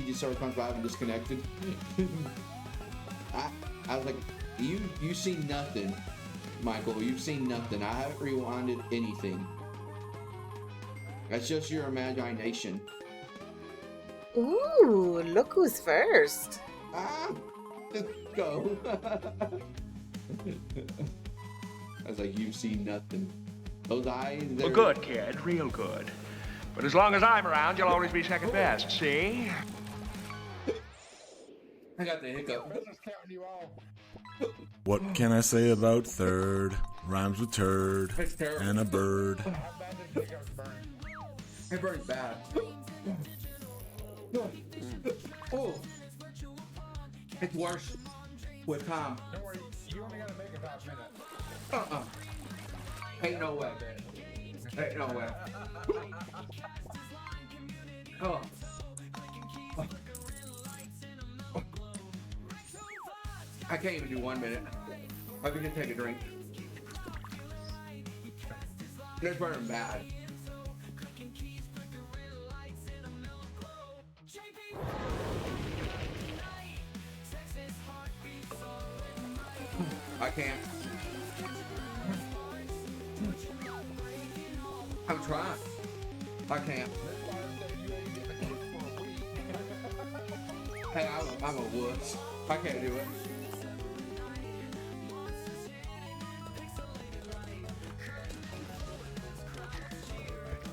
PG server comes live and disconnected. I was like, you seen nothing, Michael. You've seen nothing. I haven't rewinded anything. That's just your imagination. Ooh, look who's first. Just go. I was like, you've seen nothing. Those eyes. Well, good, kid. Real good. But as long as I'm around, you'll always be second best, see? I got the hiccup. What can I say about third? Rhymes with turd and a bird. It burns bad. Oh, it's worse with time. Don't worry, you only gotta make it 5 minutes. Ain't no way. Ain't no way. Oh. I can't even do 1 minute. I can take a drink. It's burning bad. I can't. I'm trying. I can't. Hey, I'm a wuss. I can't do it.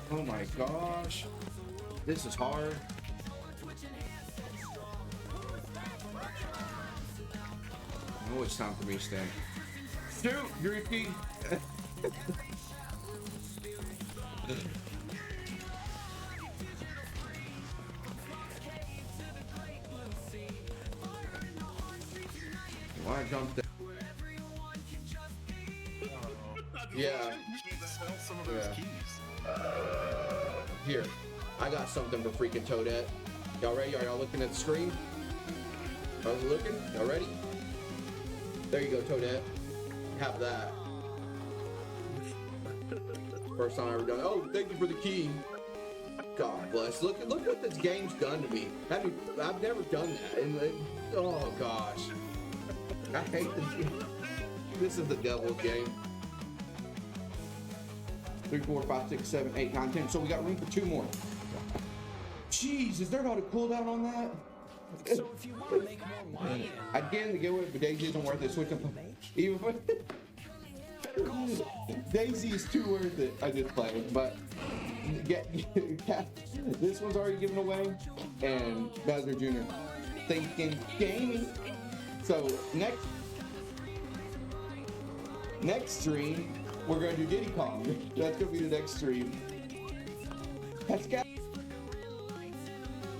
Oh my gosh. This is hard. Oh, it's time for me to stay. Stu, Greasy. Why jump there? Yeah. Some of those keys. Here, I got something for freaking Toadette. Y'all ready? Are y'all looking at the screen? I was looking. Y'all ready? There you go, Toadette. Have that. First time I ever done. Oh, thank you for the key. God bless. Look what this game's done to me. I've never done that. And oh gosh, I hate this game. This is the devil's game. 3, 4, 5, 6, 7, 8, 9, 10. So we got room for 2 more. Jeez, is there not a cooldown on that? So if you want to make more money, I'd get in the giveaway, but Daisy isn't worth it. Switch them. Even if Daisy is too worth it. I just play it, but this one's already given away, and Bowser Jr. Thinking gaming. So next stream, we're gonna do Diddy Kong. That's gonna be the next stream. That's got.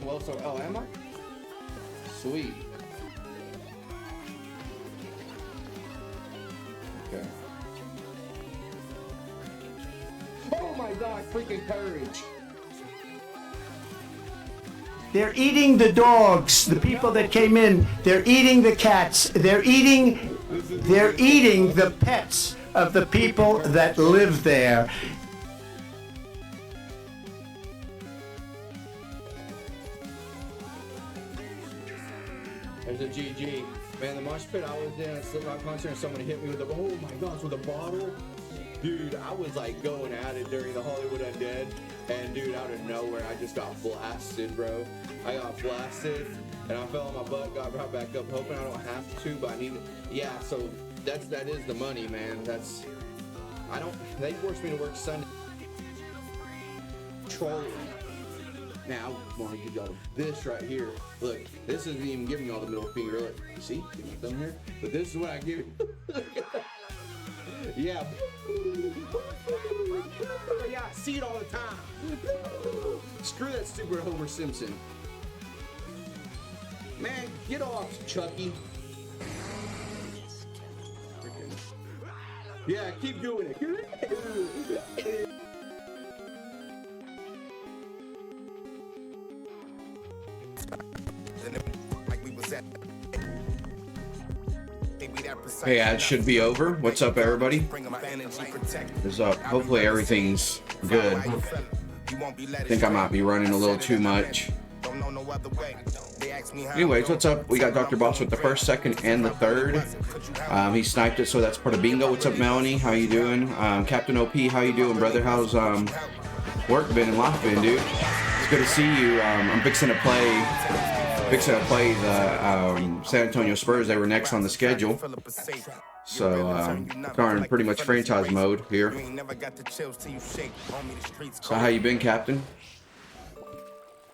Well, so am I? Sweet. Okay. Oh my God! Freaking courage. They're eating the dogs, the people that came in. They're eating the cats. They're eating the pets of the people that live there. There's a GG. Man, the mosh pit I was in at a Slipknot concert and someone hit me with a, oh my gosh, with a bottle. Dude, I was like going at it during the Hollywood Undead. And dude, out of nowhere, I just got blasted, bro. I got blasted and I fell on my butt, got brought back up, hoping I don't have to, but I need it. Yeah, so that is the money, man. They forced me to work Sunday. Trolling. Now, I want to give y'all this right here. Look, this isn't even giving y'all the middle finger. Look, you see? Give me thumb here. But this is what I give you. Yeah. Yeah, I see it all the time. Screw that stupid Homer Simpson. Man, get off, Chucky. Yeah, keep doing it. Hey, ads should be over. What's up, everybody? What's up? Hopefully everything's good. I think I might be running a little too much. Anyways, what's up? We got Dr. Boss with the first, second, and the third. He sniped it, so that's part of bingo. What's up, Melanie? How you doing? Captain OP, how you doing, brother? How's work been and life been, dude? It's good to see you. I'm fixing to play the San Antonio Spurs. They were next on the schedule. So, current pretty much franchise mode here. So how you been, Captain?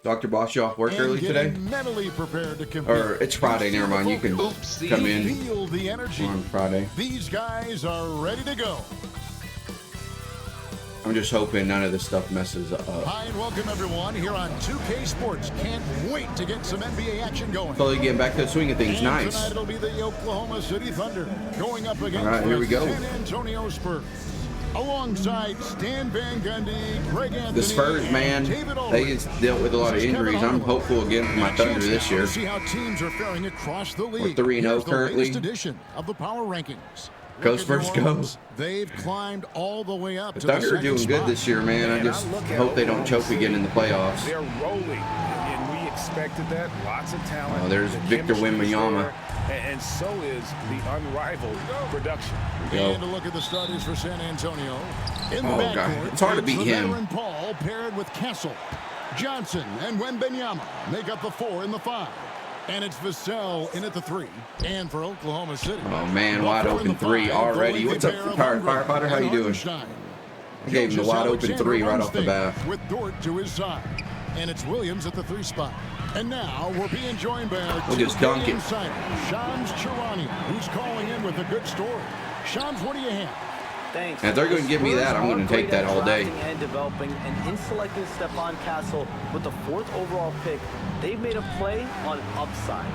Dr. Boss, you off work early today? Mentally prepared to compete. Or it's Friday, never mind. You can come in Feel the energy. on Friday. These guys are ready to go. I'm just hoping none of this stuff messes up. Hi and welcome everyone here on 2K Sports. Can't wait to get some NBA action going. Slowly getting back to the swing of things. And Nice. tonight it'll be the Oklahoma City Thunder going up against All right, here we go. the San Antonio Spurs. Alongside Stan Van Gundy, Greg Anthony, The Spurs, man, David they Aldridge. just dealt with a lot of injuries. I'm hopeful again for my Thunder this year. See how teams are faring across the league. 3-0 Here's the currently. latest edition of the Power Rankings. Go Look at Spurs, New go. Orleans. They've climbed all the way up The to the Thunder are second doing good spot. this year, man. I just hope they don't choke again in the playoffs. They're rolling, and we expected that. Lots of talent. Oh, there's The Victor chemistry is Wembanyama. there, and so is the unrivaled production. Yo. And a look at the starters for San Antonio. In the Oh, backcourt, God. It's hard to beat the him. veteran Paul paired with Castle. Johnson and Wembanyama make up the 4 and the 5. And it's Vassell in at the 3. And for Oklahoma City. Oh, man, the wide 4 and open the 3 5, already. the What's up, pair of firefighter? How you and doing? Hartenstein. I gave him the wide open 3 right off the bat. With Dort to his side. And it's Williams at the 3 spot. And now we're being joined by our We'll just 2K dunk it. insider, Shams Charania, who's calling in with a good story. Shams, what do you have? Thanks. And if they're going to give me that, I'm going to take that all day. And developing and in selecting Stephon Castle with the 4th overall pick, they've made a play on upside.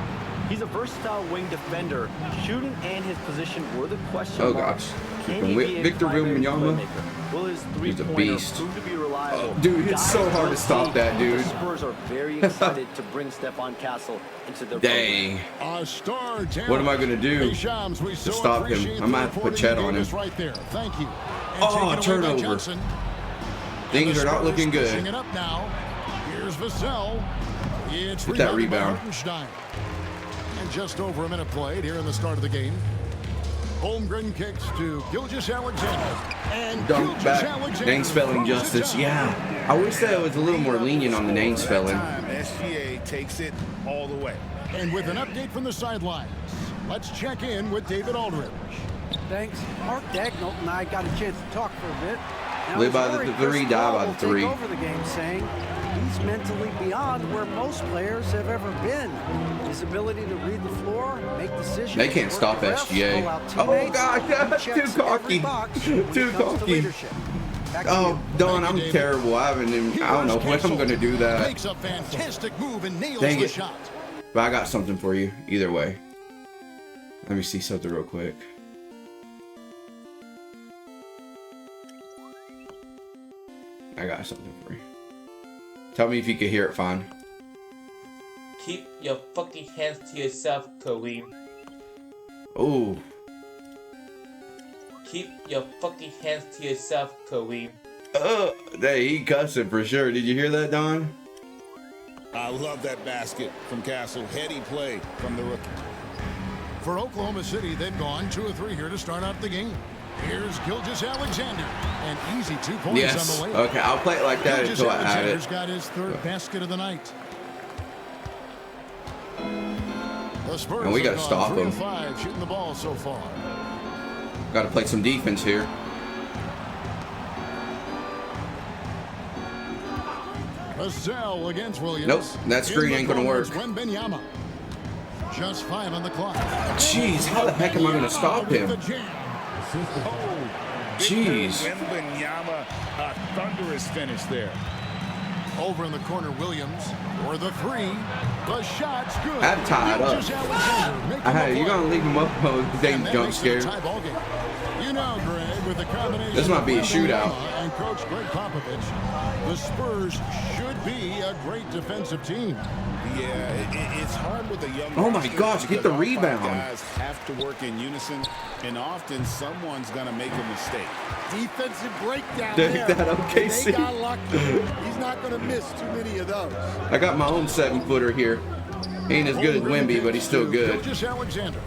He's a versatile wing defender. Shooting and his position were the question Oh, marks. gosh. Can he be a Victor primary Wembanyama. playmaker? Will his He's a three-pointer beast. prove to be reliable? Oh, dude, it's so hard to stop that, dude. The Spurs are very excited to bring Stephon Castle into their Dang. A star talent. What am I going to do Hey, Shams, we so to stop him? appreciate I might have to put Chet on him. Right there. Thank you. And Oh, taken away by turnover. Johnson. Things The are not Spurs looking pushing good. it up now. Here's Vassell. It's Get that rebounded by rebound. Hartenstein. And just over a minute played here in the start of the game. Holmgren kicks to Gilgeous Alexander. And Dunk Gilgeous back. Alexander Name spelling throws it justice. down. Yeah. I wish that was a little more lenient on the name spelling. SGA takes it all the way. And with an update from the sidelines, let's check in with David Aldridge. Thanks. Mark Dagnall and I got a chance to talk for a bit. Now, Live by he's the worried 3, Chris die Paul by the will 3. Take over the game, saying he's mentally beyond where most players have ever been. His ability to read the floor, make decisions. They can't work stop the refs, SGA. call out Oh, teammates, gosh, and that's too checks every cocky. box when it Too comes to cocky. leadership. Back to Oh, you. Don, I'm terrible. I don't know when I'm going to do that. Makes a fantastic move and nails Dang the it. shot. But I got something for you either way. Let me see something real quick. I got something for you. Tell me if you can hear it fine. Keep your fucking hands to yourself, Kareem. Ooh. Keep your fucking hands to yourself, Kareem. Hey, he cussing for sure. Did you hear that, Don? I love that basket from Castle. Heady play from the rookie. For Oklahoma City, they've gone 2 of 3 here to start out the game. Here's Gilgeous Alexander. An easy 2 points Yes. on the way. Okay, I'll play it like that Gilgeous until I add Alexander's it. got his 3rd basket of the night. The Spurs And we have gotta gone stop 3 him. of 5 shooting the ball so far. Got to play some defense here. Vassell against Williams. Nope, that screen ain't gonna work. Wembanyama. Just 5 on the clock. Jeez, how the heck am I going to stop him? Jeez. Wembanyama, a thunderous finish there. Over in the corner, Williams for the 3. The shot's good. I'd tie it up. Gilgeous Alexander making the You're play. going to leave him up with And dang that jump makes it a scare. tie ball game. You know, Greg, With the combination This might be a of shootout. Wembanyama and Coach Greg Popovich, the Spurs should be a great defensive team. Yeah, it's hard with the young. Oh my roster gosh, get the because all five rebound. Guys have to work in unison, and often someone's gonna make a mistake. Defensive breakdown Take there. that, OKC. They got lucky. He's not going to miss too many of those. I got my own 7-footer here. Ain't as good as Wemby, but he's still good. Gilgeous Alexander.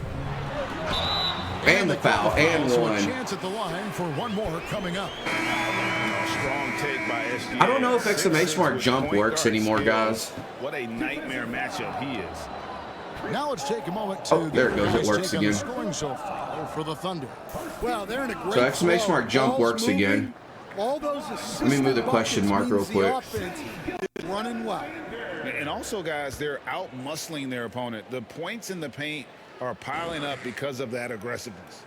And the foul, and So a one. chance at the line for one more coming up. Strong take by SGA. I don't know if exclamation mark 6'6" jump point works guard anymore, skill. guys. What a nightmare matchup he is. Now let's take a moment to Oh, there it goes. It get a works take on the again. scoring so far for the Thunder. Well, they're in a great So exclamation mark jump flow. works Ball's moving. again. All those assistant Let me move the question mark buckets real means quick. the offense is running well. And also, guys, they're out muscling their opponent. The points in the paint are piling up because of that aggressiveness.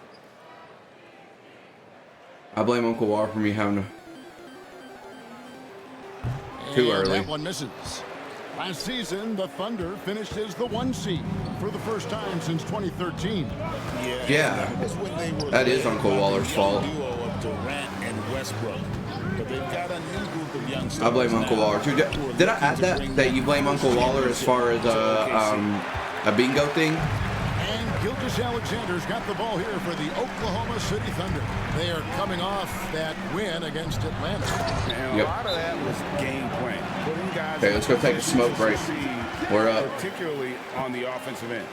I blame Uncle Wall for me having too And early. that one misses. Last season, the Thunder finished as the 1 seed for the first time since 2013. Yeah, that is Uncle Waller's fault. Duo of Durant and Westbrook. But they've got a new group of young I blame stars Uncle now. Waller too. Did I add that you blame Uncle Waller as far as a bingo thing? And Gilgeous Alexander's got the ball here for the Oklahoma City Thunder. They are coming off that win against Atlanta. And a lot of that was game plan. Putting guys Okay, let's go take a smoke break. We're up. Particularly on the offensive end.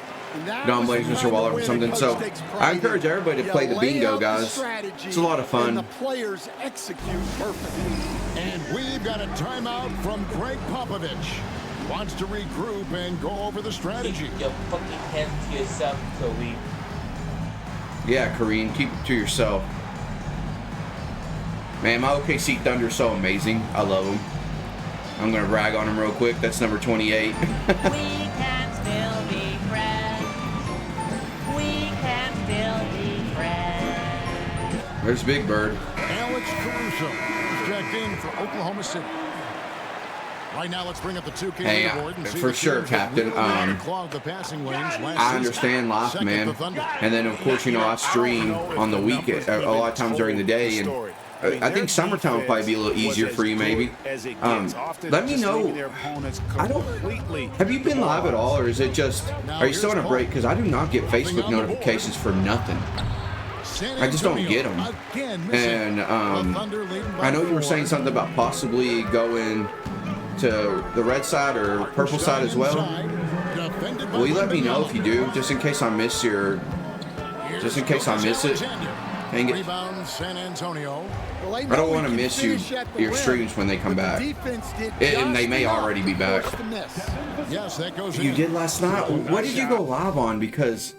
Don't blame Mr. Waller for something. So I encourage everybody to play the bingo, guys. It's a lot of And the fun. players execute perfectly. And we've got a timeout from Greg Popovich. Wants to regroup and go over the strategy. Keep your fucking hands to yourself, Kareem. Yeah, Kareem, keep it to yourself. Man, my OKC Thunder is so amazing. I love them. I'm gonna brag on them real quick. That's number 28. We can still be friends. We can still be friends. There's Big Bird. Alex Caruso is checked in for Oklahoma City. Right now, let's bring up the 2K Hey, leaderboard and see for the sure, teams that Captain. really clogged the passing lanes last I season. understand life, Second, man. the Thunder. And then, of course, you know, I stream on the weekend, a lot of times during the day. And I think summertime will probably be a little easier for you, maybe. Let me know. I don't. Have you been live at all, or is it just? Are you still on a break? Because I do not get Facebook notifications for nothing. I just don't get them. And I know you were saying something about possibly going to the red side or purple side as well. Will you let me know if you do, just in case I miss your, just in case I miss it? Dang it. Rebound, San Antonio. I don't want to miss your streams when they come back. And they may already be back. Yes, that goes You in. did last night? What did you go live on? Because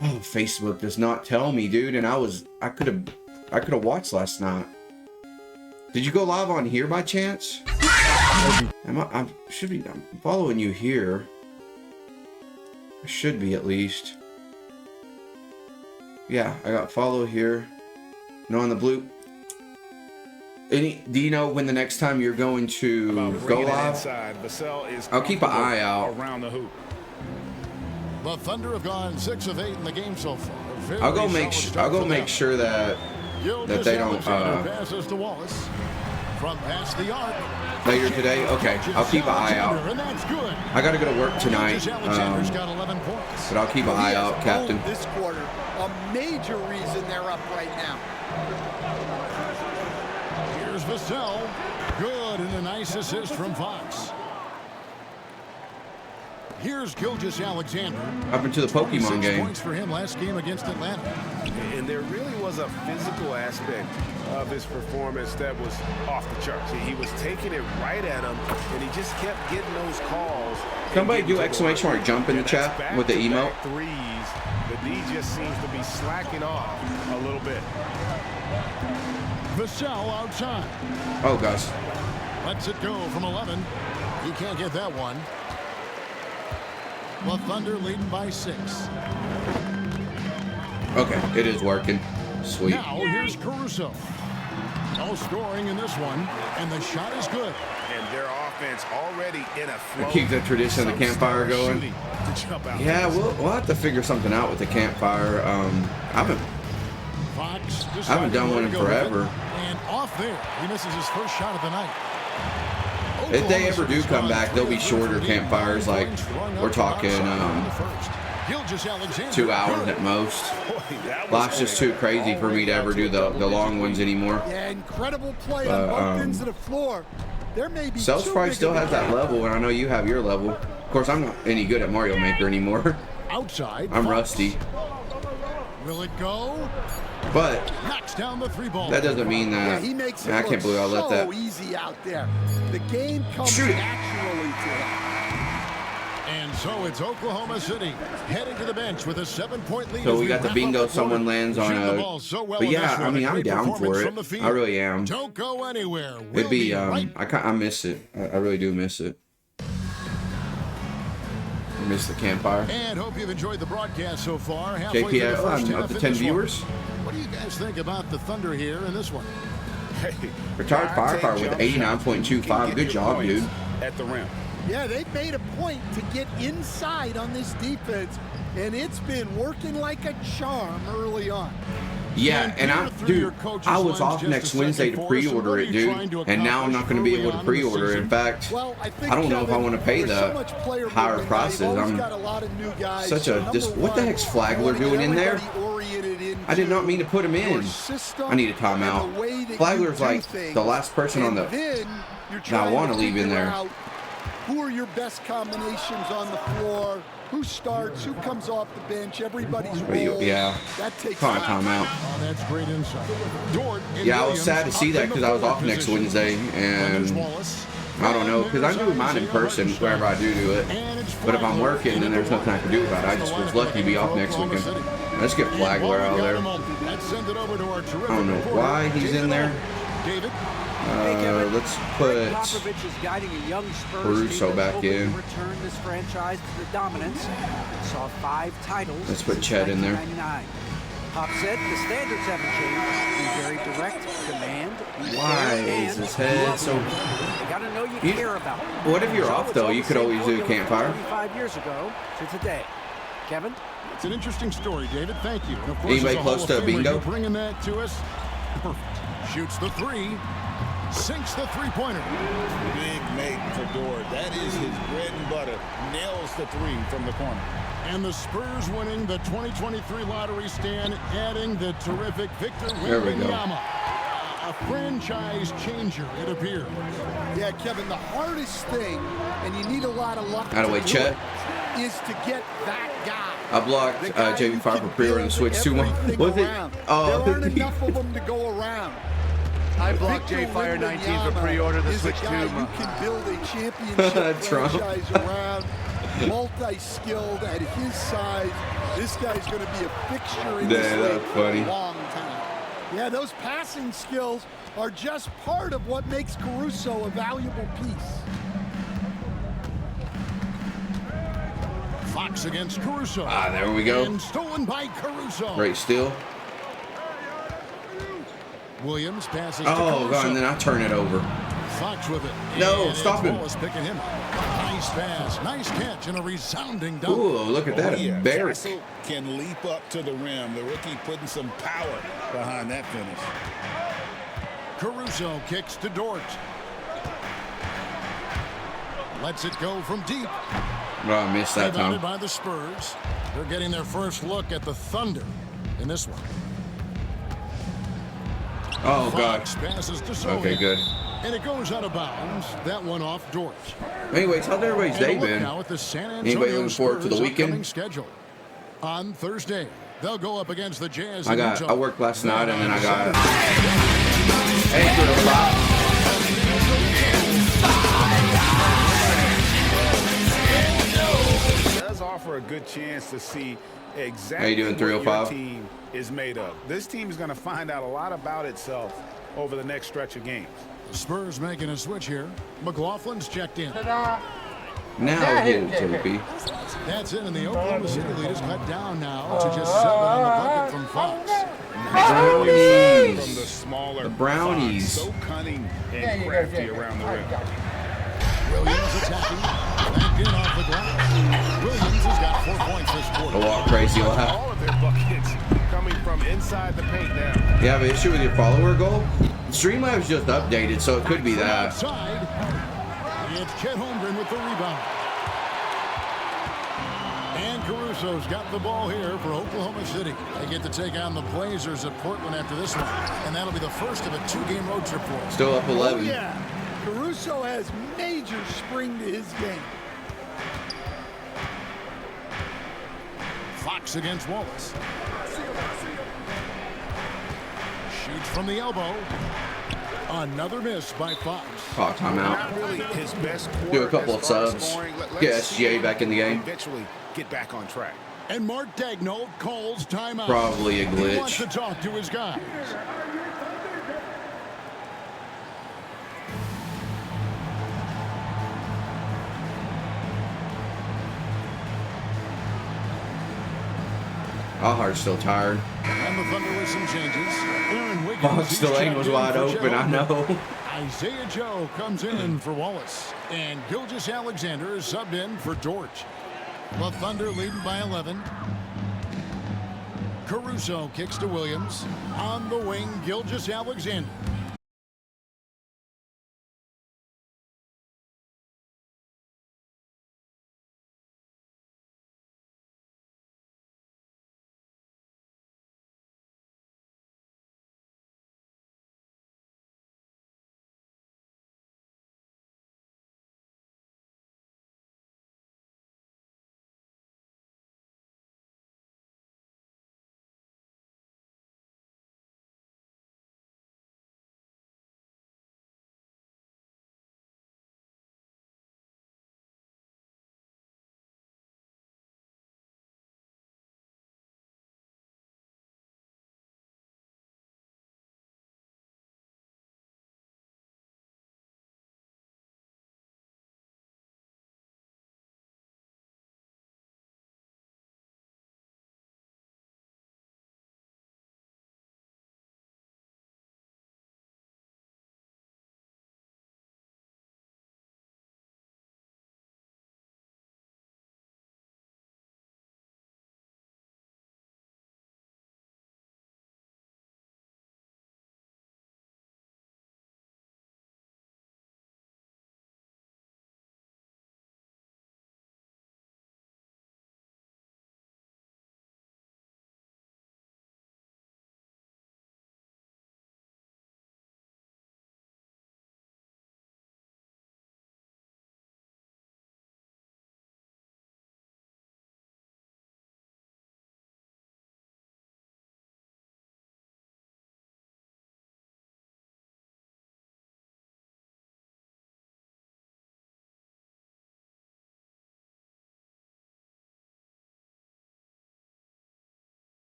Facebook does not tell me, dude, and I could have watched last night. Did you go live on here by chance? I'm following you here. I should be, at least. Yeah, I got follow here. No, on the blue. Do you know when the next time you're going to go live? I'll keep an eye out. Around the hoop. The Thunder have gone 6 of 8 in the game so far. Very I'll go solid make start sure that Gilgeous they don't Alexander passes to Wallace from past the arc. later today. Okay, I'll keep an eye out. And that's good. I gotta go to work tonight, Gilgeous Alexander's got 11 points. but I'll keep an eye out, Captain. This quarter, a major reason they're up right now. Here's Vassell. Good, and a nice assist from Fox. Here's Gilgeous Alexander. Up into the Pokemon 26 game. points for him last game against Atlanta. And there really was a physical aspect of his performance that was off the charts. He was taking it right at him, and he just kept getting those calls. Somebody do exclamation mark jump in the chat with the emote. Threes. The D just seems to be slacking off a little bit. Vassell outside. Oh, gosh. Lets it go from 11. He can't get that one. The Thunder leading by 6. Okay, it is working. Sweet. Now here's Caruso. No scoring in this one, and the shot is good. And their offense already in a flow. Keep the tradition of the campfire going. Yeah, we'll have to figure something out with the campfire. Fox I haven't done one in forever. And off there, he misses his first shot of the night. If they ever do come back, they'll be shorter campfires. Like we're talking 2 hours at most. Life's just too crazy for me to ever do the long ones anymore. Yeah, incredible play on both ends of the floor. There may be Self probably still has that level, and I know you have your level. Of course, I'm not any good at Mario Maker anymore. Outside. I'm rusty. Will it go? But knocks down the 3-ball. That doesn't mean that. Yeah, he makes it I can't believe I let that. So easy out there. The game comes naturally to him. And so it's Oklahoma City heading to the bench with a 7-point lead. So we got the bingo. Someone lands on a. But yeah, I mean, I'm down for it. I really am. Don't go anywhere. It'd be. I miss it. I really do miss it. I miss the campfire. And hope you've enjoyed the broadcast so far. JP, I'm up to 10 viewers. What do you guys think about the Thunder here in this one? Hey, retired firefighter with 89.25. Good job, dude. At the rim. Yeah, they've made a point to get inside on this defense, and it's been working like a charm early on. Yeah, and I was off next Wednesday to pre-order it, dude, and now I'm not going to be able to pre-order it. In fact, I don't know if I want to pay the higher prices. I'm such a what the heck's Flagler doing in there? I did not mean to put him in. I need a timeout. Flagler's like the last person on the that I want to leave in there. Who are your best combinations on the floor? Who starts? Who comes off the bench? Everybody's role. Yeah. That takes timeout. Oh, that's great insight. Yeah, I was sad to see that because I was off next Wednesday, and I don't know, because I do mine in person wherever I do it. But if I'm working, then there's nothing I can do about it. I just was lucky to be off next weekend. Let's get Flagler out of there. I don't know why he's in there. Let's put Caruso back in. Let's put Chet in there. Pop said the standards haven't changed. Be very direct, demand. Why is his head so? You gotta know you care about. What if you're off though? You could always do a campfire. 5 years ago to today. Kevin? It's an interesting story, David. Thank you. And of course, anybody close to a bingo? Bringing that to us. Perfect. Shoots the 3. Sinks the 3-pointer. Big make for Dort. That is his bread and butter. Nails the 3 from the corner. And the Spurs winning the 2023 lottery stand, adding the terrific Victor Wembanyama. A franchise changer, it appears. Yeah, Kevin, the hardest thing, and you need a lot of luck Out of way, Chet. is to get that guy. I blocked JV5 for pre-order and switched to one. Was it? Oh, there aren't enough of them to go around. I blocked J-Fire 19 for pre-order the Switch 2. You can build a championship franchise around. Multi-skilled at his size. This guy's going to be a fixture in this league for a long time. Yeah, those passing skills are just part of what makes Caruso a valuable piece. Fox against Caruso. There we go. And stolen by Caruso. Great steal. Williams passes to God, and then I turn it over. Fox with it. No, stop him. Picking him up. Nice pass, nice catch, and a resounding dunk. Ooh, look at that. Barrett can leap up to the rim. The rookie putting some power behind that finish. Caruso kicks to Dort. Lets it go from deep. Oh, I missed that time. By the Spurs. They're getting their first look at the Thunder in this one. Oh, God. Okay, good. And it goes out of bounds. That one off Dort. Anyways, how's everybody's day been? Anybody looking forward to the weekend? Schedule. On Thursday, they'll go up against the Jazz. I worked last night, and then I got It does offer a good chance to see exactly how you doing, 305? What your team is made of. This team is going to find out a lot about itself over the next stretch of games. The Spurs making a switch here. McLaughlin's checked in. Now hit it, JP. That's it, and the Oklahoma City lead is cut down now to just 7 on the bucket from Fox. Brownies. From the smaller the Brownies. Fox, so cunning and crafty around the rim. Williams attacking. Back in off the glass. Williams has got 4 points this quarter. A walk crazy laugh. All of their buckets coming from inside the paint now. You have an issue with your follower goal? Streamlabs just updated, so it could be that. Outside, it's Chet Holmgren with the rebound. And Caruso's got the ball here for Oklahoma City. They get to take on the Blazers at Portland after this one. And that'll be the first of a 2-game road trip for them. Still up 11. Oh, yeah. Caruso has major spring to his game. Fox against Wallace. Shoots from the elbow. Another miss by Fox. Oh, timeout. Not really his best Do a quarter couple as of far as subs. scoring. Get Let's see SGA back in the game. Eventually get back on track. And Mark Daigneault calls timeout. Probably a He wants glitch. to talk to his guys. Alhart's still tired. And the Thunder with some changes. Aaron Wiggins. Fox he's Delane was checked in wide for Chet open, I Holmgren. know. Isaiah Joe comes in for Wallace. And Gilgeous Alexander is subbed in for George. The Thunder leading by 11. Caruso kicks to Williams. On the wing, Gilgeous Alexander.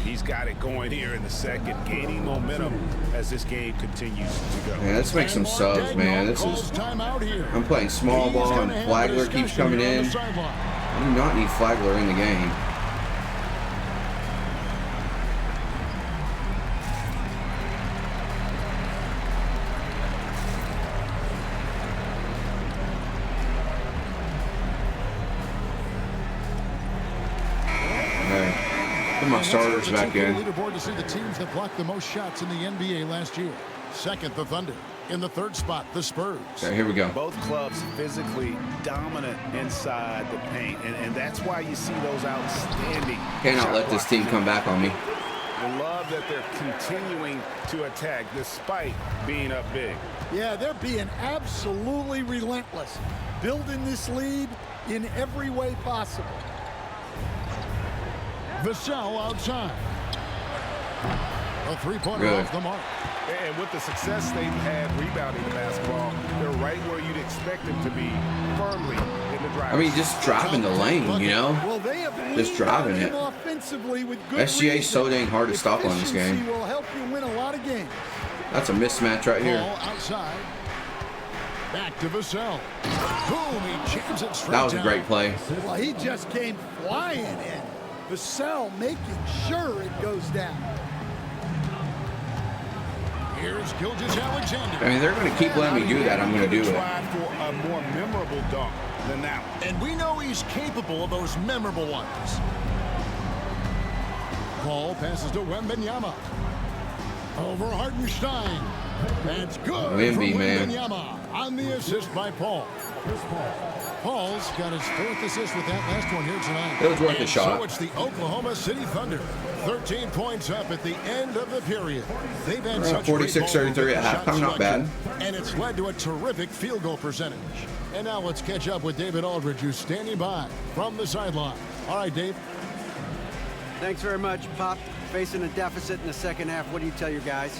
He's got it going here in the second, gaining momentum as this game continues to go. Man, let's make some subs, man. This is. I'm playing small ball and Flagler keeps coming in. I do not need Flagler in the game. Put my starters back in. Leaderboard to see the teams that blocked the most shots in the NBA last year. Second, the Thunder. In the third spot, the Spurs. Okay, here we go. Both clubs physically dominant inside the paint, and that's why you see those outstanding. Cannot let this team come back on me. I love that they're continuing to attack despite being up big. Yeah, they're being absolutely relentless, building this lead in every way possible. Vassell outside. A three-pointer off the mark. And with the success they've had rebounding the basketball, they're right where you'd expect them to be, firmly in the drive. I mean, just driving the lane, you know? Well, they have just driving it. Offensively with good SGA is so dang hard to stop on this game. Will help you win a lot of games. That's a mismatch right here. Outside. Back to Vassell. Boom, he jams it straight That was a down. great play. Well, he just came flying in. Vassell making sure it goes down. Here's Gilgeous-Alexander. I mean, they're going to keep letting me do that. I'm going to do it. Try for a more memorable dunk than that one. And we know he's capable of those memorable ones. Paul passes to Wembanyama. Over Hartenstein. That's good. Wemby, for man. Wembanyama on the assist by Paul. Paul's got his fourth assist with that last one here tonight. It was worth a And shot. So it's the Oklahoma City Thunder. 13 points up at the end of the period. They've had such 46-33 at halftime, not bad. And it's led to a terrific field goal percentage. And now let's catch up with David Aldridge, who's standing by from the sideline. All right, Dave. Thanks very much, Pop. Facing a deficit in the second half, what do you tell your guys?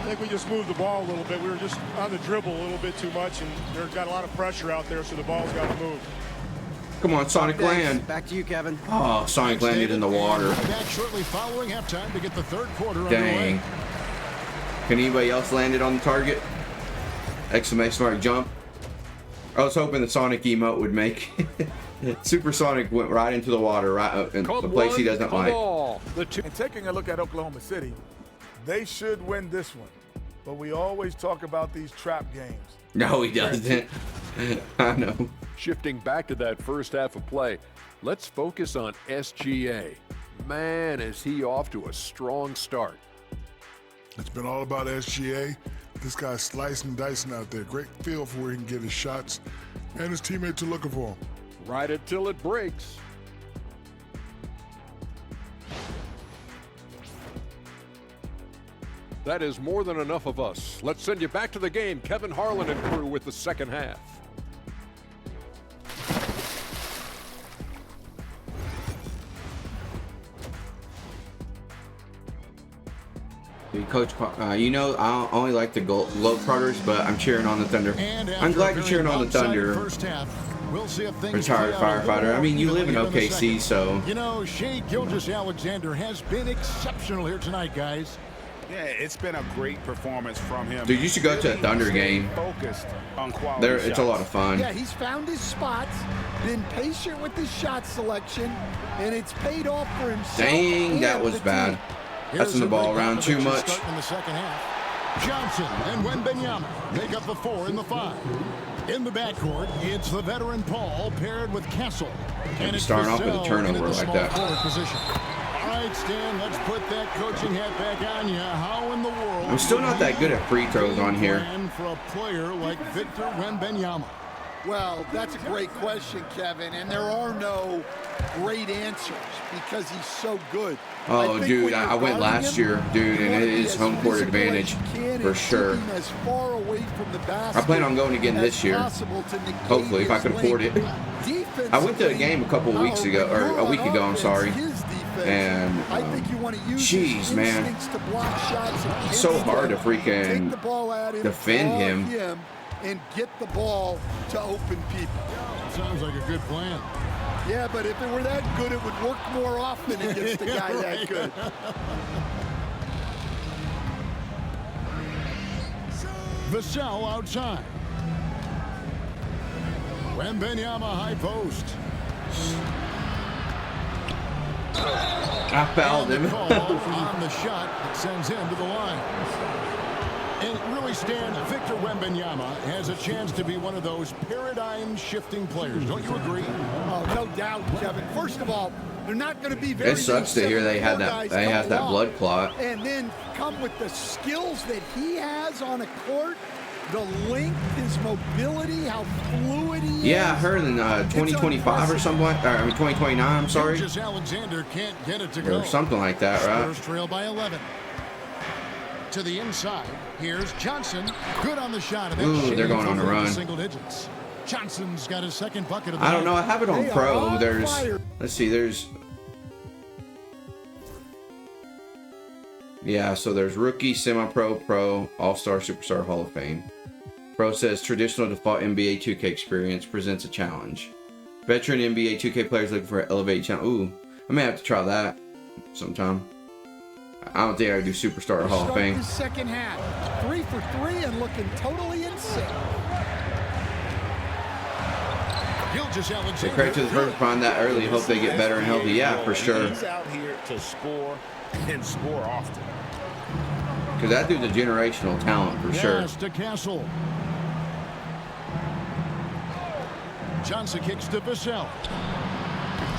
I think we just moved the ball a little bit. We were just on the dribble a little bit too much, and they've got a lot of pressure out there, so the ball's got to move. Come on, Sonic land. Back to you, Kevin. Oh, Sonic landed in the water. Back shortly following halftime to get the third quarter Dang. underway. Can anybody else land it on the target? Exclamation mark jump. I was hoping the Sonic emote would make. Super Sonic went right into the water, right in the place he doesn't like. And taking a look at Oklahoma City, they should win this one. But we always talk about these trap games. No, he doesn't. I know. Shifting back to that first half of play, let's focus on SGA. Man, is he off to a strong start. It's been all about SGA. This guy's slicing and dicing out there. Great feel for where he can get his shots, and his teammates are looking for him. Ride it till it breaks. That is more than enough of us. Let's send you back to the game. Kevin Harlan and crew with the second half. Coach, you know I only like the Globetrotters, but I'm cheering on the Thunder. I'm glad you're cheering on the Thunder. We'll see if things Retired firefighter. I mean, you live in OKC, so. You know, Shai Gilgeous-Alexander has been exceptional here tonight, guys. Yeah, it's been a great performance from him. Dude, you should go to a Thunder game. Focused on quality shots. It's a lot of fun. Yeah, he's found his spots, been patient with his shot selection, and it's paid off for himself. Dang, that was bad. Passing the ball around too much. In the second half, Johnson and Wembanyama make up the 4 and the 5. In the backcourt, it's the veteran Paul paired with Castle. Can't be starting off with a turnover like that. Position. All right, Stan, let's put that coaching hat back on you. How in the world? I'm still not that good at free throws on here. For a player like Victor Wembanyama. Well, that's a great question, Kevin, and there are no great answers because he's so good. Oh, dude, I went last year, dude, and it is home court advantage for sure. I plan on going again this year. Hopefully, if I can afford it. I went to a game a couple of weeks ago, or a week ago, I'm sorry. And, jeez, man, it's so hard to freaking defend him. And get the ball to open people. Sounds like a good plan. Yeah, but if it were that good, it would work more often against a guy that good. Vassell outside. Wembanyama high post. I fouled him. On the shot that sends him to the line. And really, Stan, Victor Wembanyama has a chance to be one of those paradigm-shifting players. Don't you agree? Oh, no doubt, Kevin. First of all, They're not going to be very. It sucks to hear they had that. They had that blood clot. And then come with the skills that he has on a court, the length, his mobility, how fluid he is. Yeah, I heard in 2025 or something. I mean 2029. I'm sorry. Alexander can't get it to go. Or something like that, right? Spurs trail by 11. To the inside. Here's Johnson. Good on the shot. And Ooh, they're going on a run. Single digits. Johnson's got his second bucket of the I don't know. I have it on They pro. are on There's, fire. let's see. There's, yeah. So there's rookie, semi-pro, pro, all-star, superstar, Hall of Fame. Pro says traditional default NBA 2K experience presents a challenge. Veteran NBA 2K players looking for an elevated challenge. Ooh, I may have to try that sometime. I don't think I would do superstar or Hall of Fame. His second half, 3 for 3 and looking totally in sync. The credit to the Spurs find that early. Hope they get better and healthy. Yeah, for sure. He's out here to score and score often. Because that dude's a generational talent for sure. Pass to Castle. Johnson kicks to Vassell.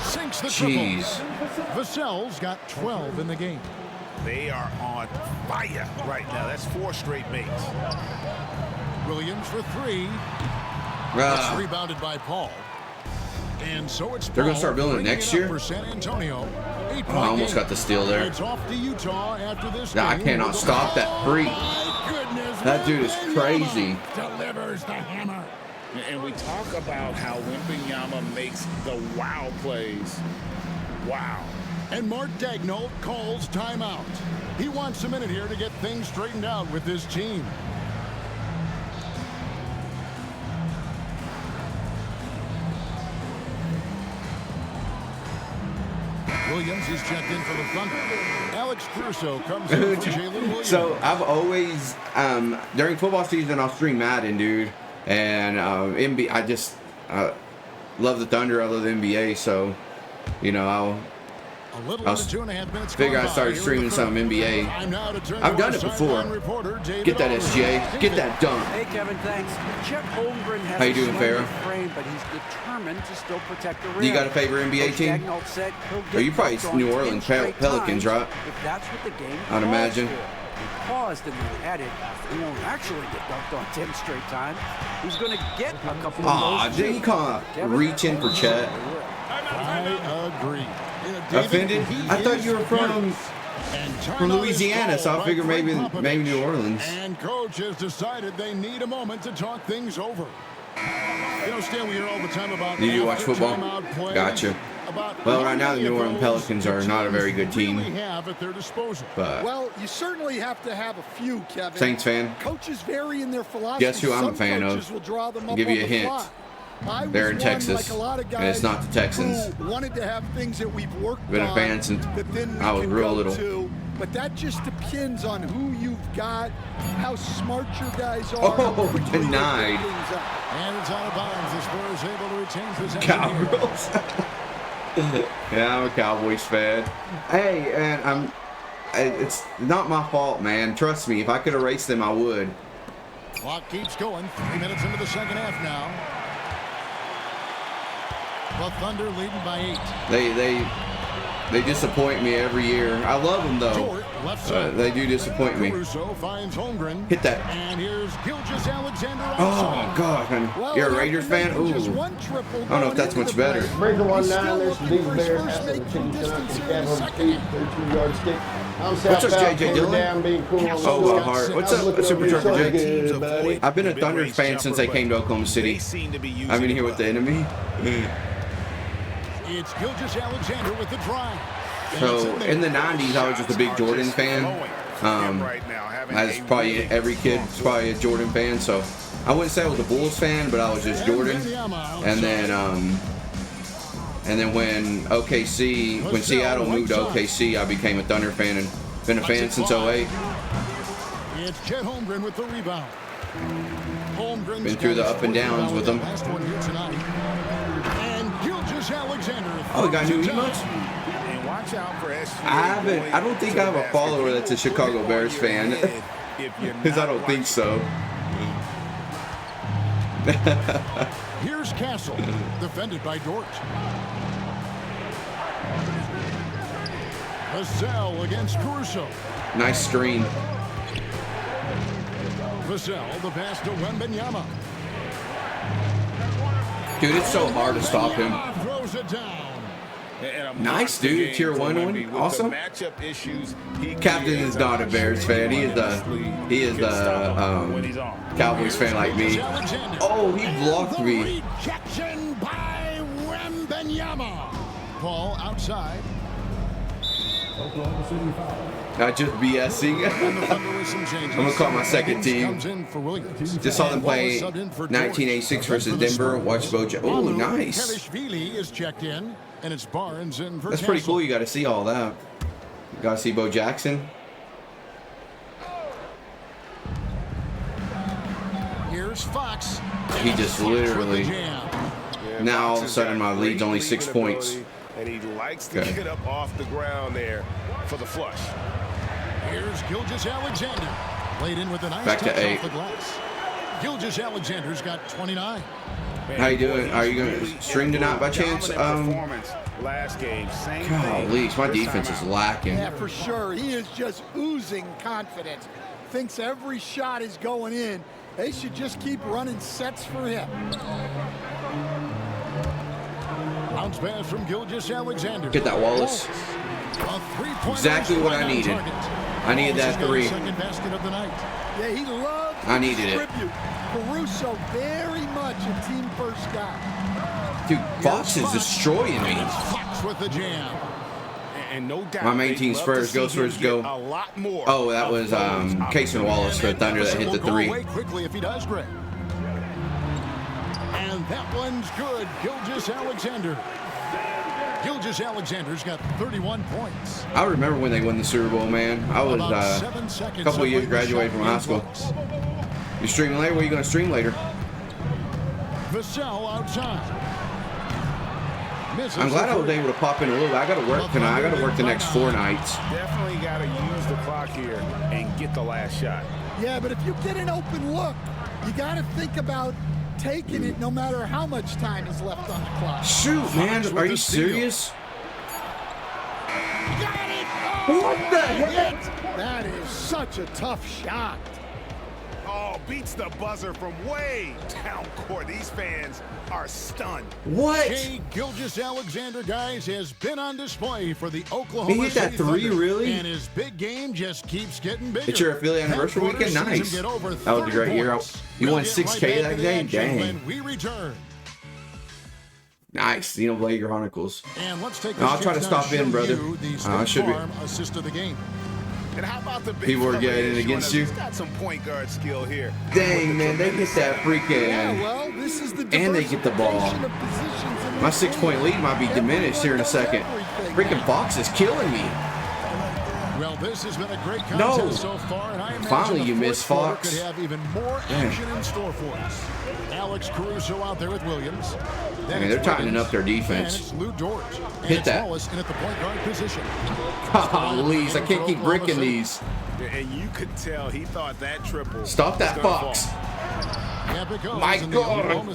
Sinks the Jeez. triple. Vassell's got 12 in the game. They are on fire right now. That's 4 straight makes. Williams for 3. It's rebounded by Paul. And so it's They're going to start building it next year? For San Antonio. Oh, I almost got the steal there. It's off to Utah after this Nah, I game. cannot stop that freak. That dude is crazy. Delivers the hammer. And we talk about how Wembanyama makes the wow plays. Wow. And Mark Daigneault calls timeout. He wants a minute here to get things straightened out with his team. Williams is checked in for the Thunder. Alex Caruso comes in for Jalen Williams. So I've always, during football season, I'll stream Madden, dude. And NBA, I just love the Thunder. I love the NBA. So, you know, I'll figure I started streaming some NBA. I've done it before. Get that SGA. Get that dunk. Hey, Kevin, thanks. Chet Holmgren has How you doing, a Farrah? frame, but he's determined to still protect the rim. Do you got a favorite NBA team? Daigneault said he'll get Or you probably dunked on New 10 Orleans straight Pelicans, times right? If that's what the game I'd calls imagine. for. He paused and then added, he won't actually get dunked on 10 straight times. He's going to get a couple Aw, of those. did you call reach in for Chet? I agree. Offended? I thought you were from Louisiana, so I figured maybe New Orleans. And coach has decided they need a moment to talk things over. You know, Stan, we hear all the time about. Do you watch football? Gotcha. Well, right now the New Orleans Pelicans are not a very good team. But Well, you certainly have to have a few, Kevin. Saints fan. Coaches vary in their philosophy. Guess who I'm a fan of? Coaches will draw them up Give you on a the hint. fly. I was They're in one, Texas, like a lot of and it's not the Texans. who wanted to have things that we've worked Been a on fan since that then we I was can real go little. to. But that just depends on who you've got, how smart your guys are. Oh, which way they denied. pick things up. And it's out of bounds. The Spurs able to retain possession. Cowgirls. Yeah, I'm a Cowboys fan. Hey, and it's not my fault, man. Trust me. If I could erase them, I would. Clock keeps going. 3 minutes into the second half now. The Thunder leading by 8. They disappoint me every year. I love them though. They do disappoint me. Caruso finds Holmgren. Hit that. And here's Gilgeous-Alexander Oh outside. God, man. You're a Raiders fan? Ooh. I don't know if that's much better. Breaker 1-9, there's some big bears after the chicken tonight from Cat Home Feed, 32-yard stick. I'm What's up, southbound, JJ Dillon? down, being cool on the Oh, shore. Hart. What's I was up, looking Super over your Trucker shoulder. Jake? Good, buddy. I've been a Thunder fan since they came to Oklahoma City. I've been here with the enemy. It's Gilgeous-Alexander with the drive. So in the 90s, I was just a big Jordan fan. As probably every kid is probably a Jordan fan. So I wouldn't say I was a Bulls fan, but I was just Jordan. And then when Seattle moved to OKC, I became a Thunder fan and been a fan since 08. It's Chet Holmgren with the rebound. Holmgren's Been through the up and downs with them. Last one here tonight. And Gilgeous-Alexander. Oh, we got new emotes? And watch out for I don't think I have a follower that's a Chicago Bears fan. Because I don't think so. Here's Castle, defended by Dort. Vassell against Caruso. Nice screen. Vassell, the pass to Wembanyama. Dude, it's so hard to stop him. Throws it down. Nice, dude. Tier 1 win. Awesome. Captain is not a Bears fan. He is the Cowboys fan like me. Oh, he blocked me. Rejection by Wembanyama. Ball outside. Not just BSing. I'm going to call my second team. Just saw them play 1986 versus Denver. Watch Bojack. Oh, nice. Kelishvili is checked in, and it's Barnes in for That's pretty Castle. cool. You got to see all that. You got to see Bo Jackson. Here's Fox. He just literally. Now all of a sudden my lead's only 6 points. And he likes to get up off the ground there for the flush. Here's Gilgeous-Alexander. Played in with a nice Back to touch 8. off the glass. Gilgeous-Alexander's got 29. How you doing? Are you going to stream tonight by chance? Last game, same Golly, my defense is lacking. Yeah, for sure. He is just oozing confidence. Thinks every shot is going in. They should just keep running sets for him. Bounce pass from Gilgeous-Alexander. Get that, Wallace. Exactly what I needed. I needed that 3. Second basket of the night. Yeah, he loves I needed it. distribute. Caruso very much a team first guy. Dude, Fox is destroying me. Fox with the jam. And no doubt, My main team Spurs go. Oh, that was Casey Wallace for Thunder that hit the 3. Away quickly if he does, Greg. And that one's good. Gilgeous-Alexander. Gilgeous-Alexander's got 31 points. I remember when they won the Super Bowl, man. I was a couple of years graduated from high school. You streaming later? Where are you going to stream later? Vassell outside. I'm glad I was able to pop in a little bit. I got to work tonight. I got to work the next 4 nights. Definitely got to use the clock here and get the last shot. Yeah, but if you get an open look, you got to think about taking it no matter how much time is left on the clock. Shoot, man. Are you serious? Got it! What the heck? That is such a tough shot. Oh, beats the buzzer from way down court. These fans are stunned. What? Shai Gilgeous-Alexander, guys, has been on display for the Oklahoma He hit that City 3, Thunder, really? And his big game just keeps getting bigger. It's your affiliate anniversary weekend? Nice. That was a great year. You won 6K that day? Dang. When we return. Nice. Xenoblade Chronicles. And let's take I'll try to stop in, brother. I should be. Assist of the game. And how about the big People are getting it against you. He's got some point guard skill here. Dang, man, they get that freaking. Yeah, well, this is the And they get the ball. diversification of positions in My this 6-point lead might be diminished here in a second. Freaking Fox is killing me. Well, this has been a great No. contest so far, and I imagine Finally, the you fourth missed quarter Fox. could have even more action in store for us. Alex Caruso out there with Williams. Then Man, it's they're tightening Wiggins. up their And defense. it's Lou Dort. And Hit it's that. Wallace in at the point guard position. Please, I can't keep bricking these. And you could tell he thought that triple. Stop that was gonna Fox. fall. My God.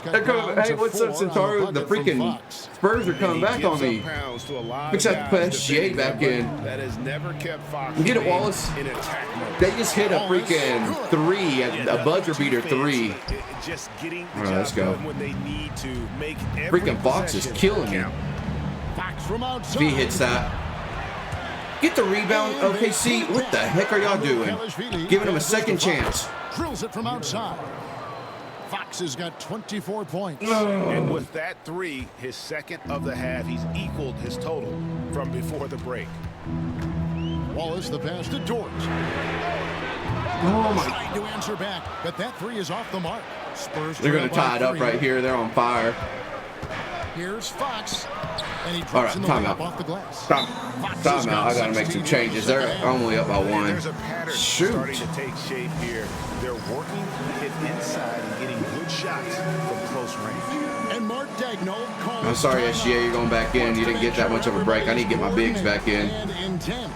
They're coming, hey, what's up, Centauro? The freaking Spurs are coming back on me. Fix that SGA back in. That has never kept Fox. Get it, Wallace. In attack mode. They just hit a freaking 3, a buzzer beater 3. Just getting All right, let's go. when they need to make every Freaking Fox is possession killing me. count. Fox from outside. If he hits that. Get the rebound, OKC. What the heck are y'all doing? Giving him a second chance. Drills it from outside. Fox has got 24 points. And with that 3, his second of the half, he's equaled his total from before the break. Wallace the pass to Dort. Oh my. Trying to answer back, but that 3 is off the mark. Spurs. They're going to trail by tie it up 3. right here. They're on fire. Here's Fox. And he drops All right, in the time layup out. off the glass. Time out. I got to make some changes. They're only up by 1. There's a pattern starting to take shape here. They're working to hit inside and getting good shots from close range. And Mark Daigneault calls. I'm sorry, SGA, you're going back in. You didn't get that much of a break. I need to get my bigs back in. And intent.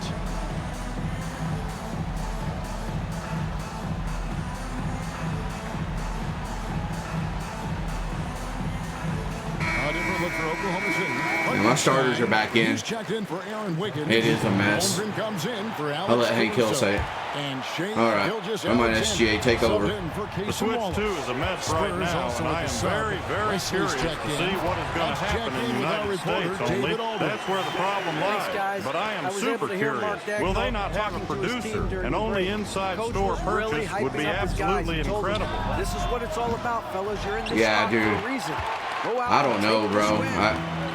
A different look for Oklahoma City. And My starters are back in. It is a mess. I'll let Hank Hill say it. All right, I'm on SGA takeover. The Switch 2 is a mess right now, and I am very, very curious to see what is going to happen in the United States only. That's where the problem lies. But I am super curious. Will they not have a producer? An only inside store purchase would be absolutely incredible. This is what it's all about, fellas. You're in this Yeah, dude. for a reason. I don't know, bro.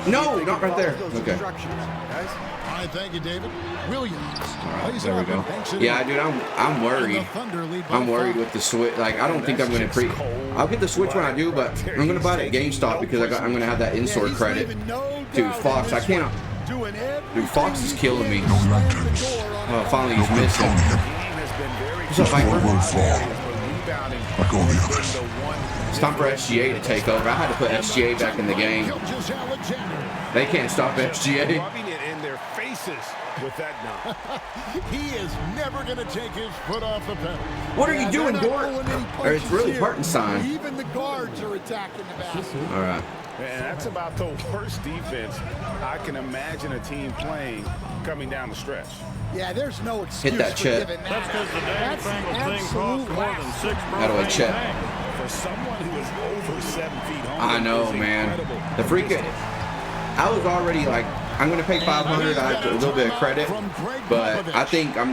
No, not right there. Okay. All right, thank you, David. Williams. There we go. Yeah, dude, I'm worried. I'm worried with the Switch. Like, I don't think I'm gonna I'll get the Switch when I do, but I'm gonna buy it at GameStop because I'm gonna have that in-store credit. Dude, Fox, I can't. Dude, Fox is killing me. Oh, finally he's missing. What's up, Viper? It's time for SGA to take over. I had to put SGA back in the game. They can't stop SGA. In their faces with that dunk. He is never going to take his foot off the pedal. What are you doing, Dort? Or it's really Hartenstein. Even the guards are attacking the basket. All right. And that's about the worst defense I can imagine a team playing coming down the stretch. Yeah, there's no excuse Hit that Chet. That's because the damn thing costs more than 6 How do I Chet? For someone who is over 7 feet home. I know, man. The freaking. I was already like, I'm gonna pay $500. I have a little bit of credit, but I think I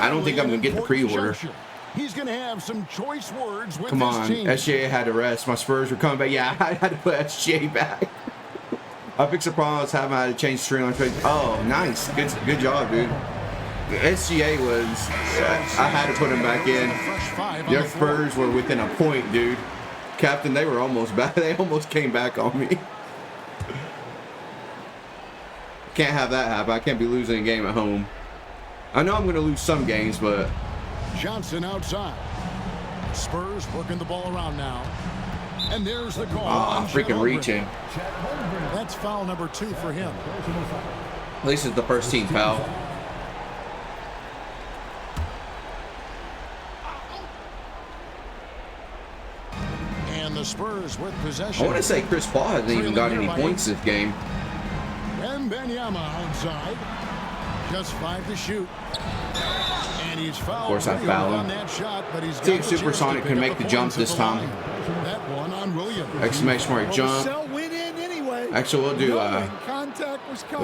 don't think I'm gonna get the pre-order. He's going to have some choice words with Come on, his team. SGA had to rest. My Spurs were coming back. Yeah, I had to put SGA back. I fixed the problem I was having. I had to change string on trade. Oh, nice. Good job, dude. SGA was, I had to put him back in. Their Spurs were within a point, dude. Captain, they were almost back. They almost came back on me. Can't have that happen. I can't be losing a game at home. I know I'm going to lose some games, but... Johnson outside. Spurs working the ball around now. And there's the call. Oh, freaking reaching. That's foul number 2 for him. At least it's the first team foul. And the Spurs with possession. I want to say Chris Paul hasn't even got any points this game. Wembanyama outside. Just 5 to shoot. And he's fouled. Of course I foul him. See if Supersonic can make the jump this time. That one on Williams. Exclamation mark jump. Actually, we'll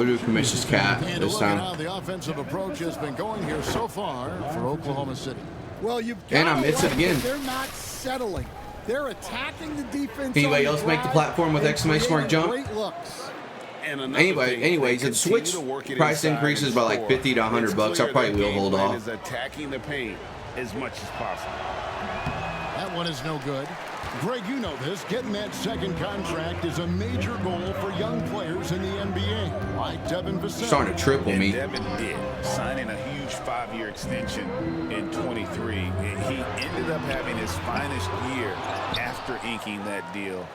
do Commission's Cat this time. How the offensive approach has been going here so far for Oklahoma City. Well, and I missed it again. They're not settling. They're attacking the defense. Anybody else make the platform with exclamation mark jump? Great looks. Anyways, if the Switch price increases by like 50 to 100 bucks, I probably will hold off. Is attacking the paint as much as possible. That one is no good. Greg, you know this. Getting that second contract is a major goal for young players in the NBA, like Devin Vassell. Starting to triple me. Devin did, signing a huge 5-year extension in 23. He ended up having his finest year after inking that deal.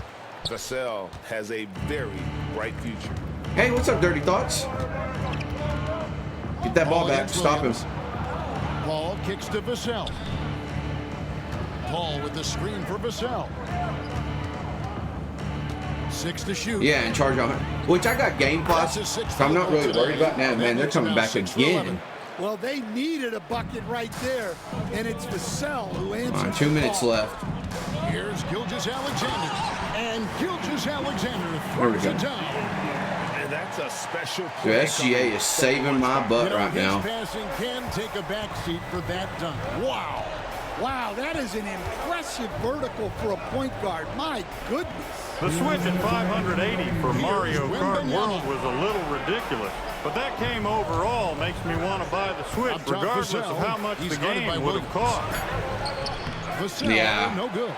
Vassell has a very bright future. Hey, what's up, Dirty Thoughts? Get that ball back. Stop him. Paul kicks to Vassell. Paul with the screen for Vassell. 6 to shoot. Yeah, and charge on. Which I got game plus, so I'm not really worried about that. Man, they're coming back again. Well, they needed a bucket right there, and it's Vassell who answers. On 2 minutes left. Here's Gilgeous-Alexander, and Gilgeous-Alexander There we throws go. it down. And that's a special Dude, SGA is saving my butt right His now. passing can take a backseat for that dunk. Wow. Wow, that is an impressive vertical for a point guard. My goodness. The switch at 580 for Mario Kart World was a little ridiculous, but that game overall makes me want to buy the Switch regardless of how much the game would have cost. Yeah. No good.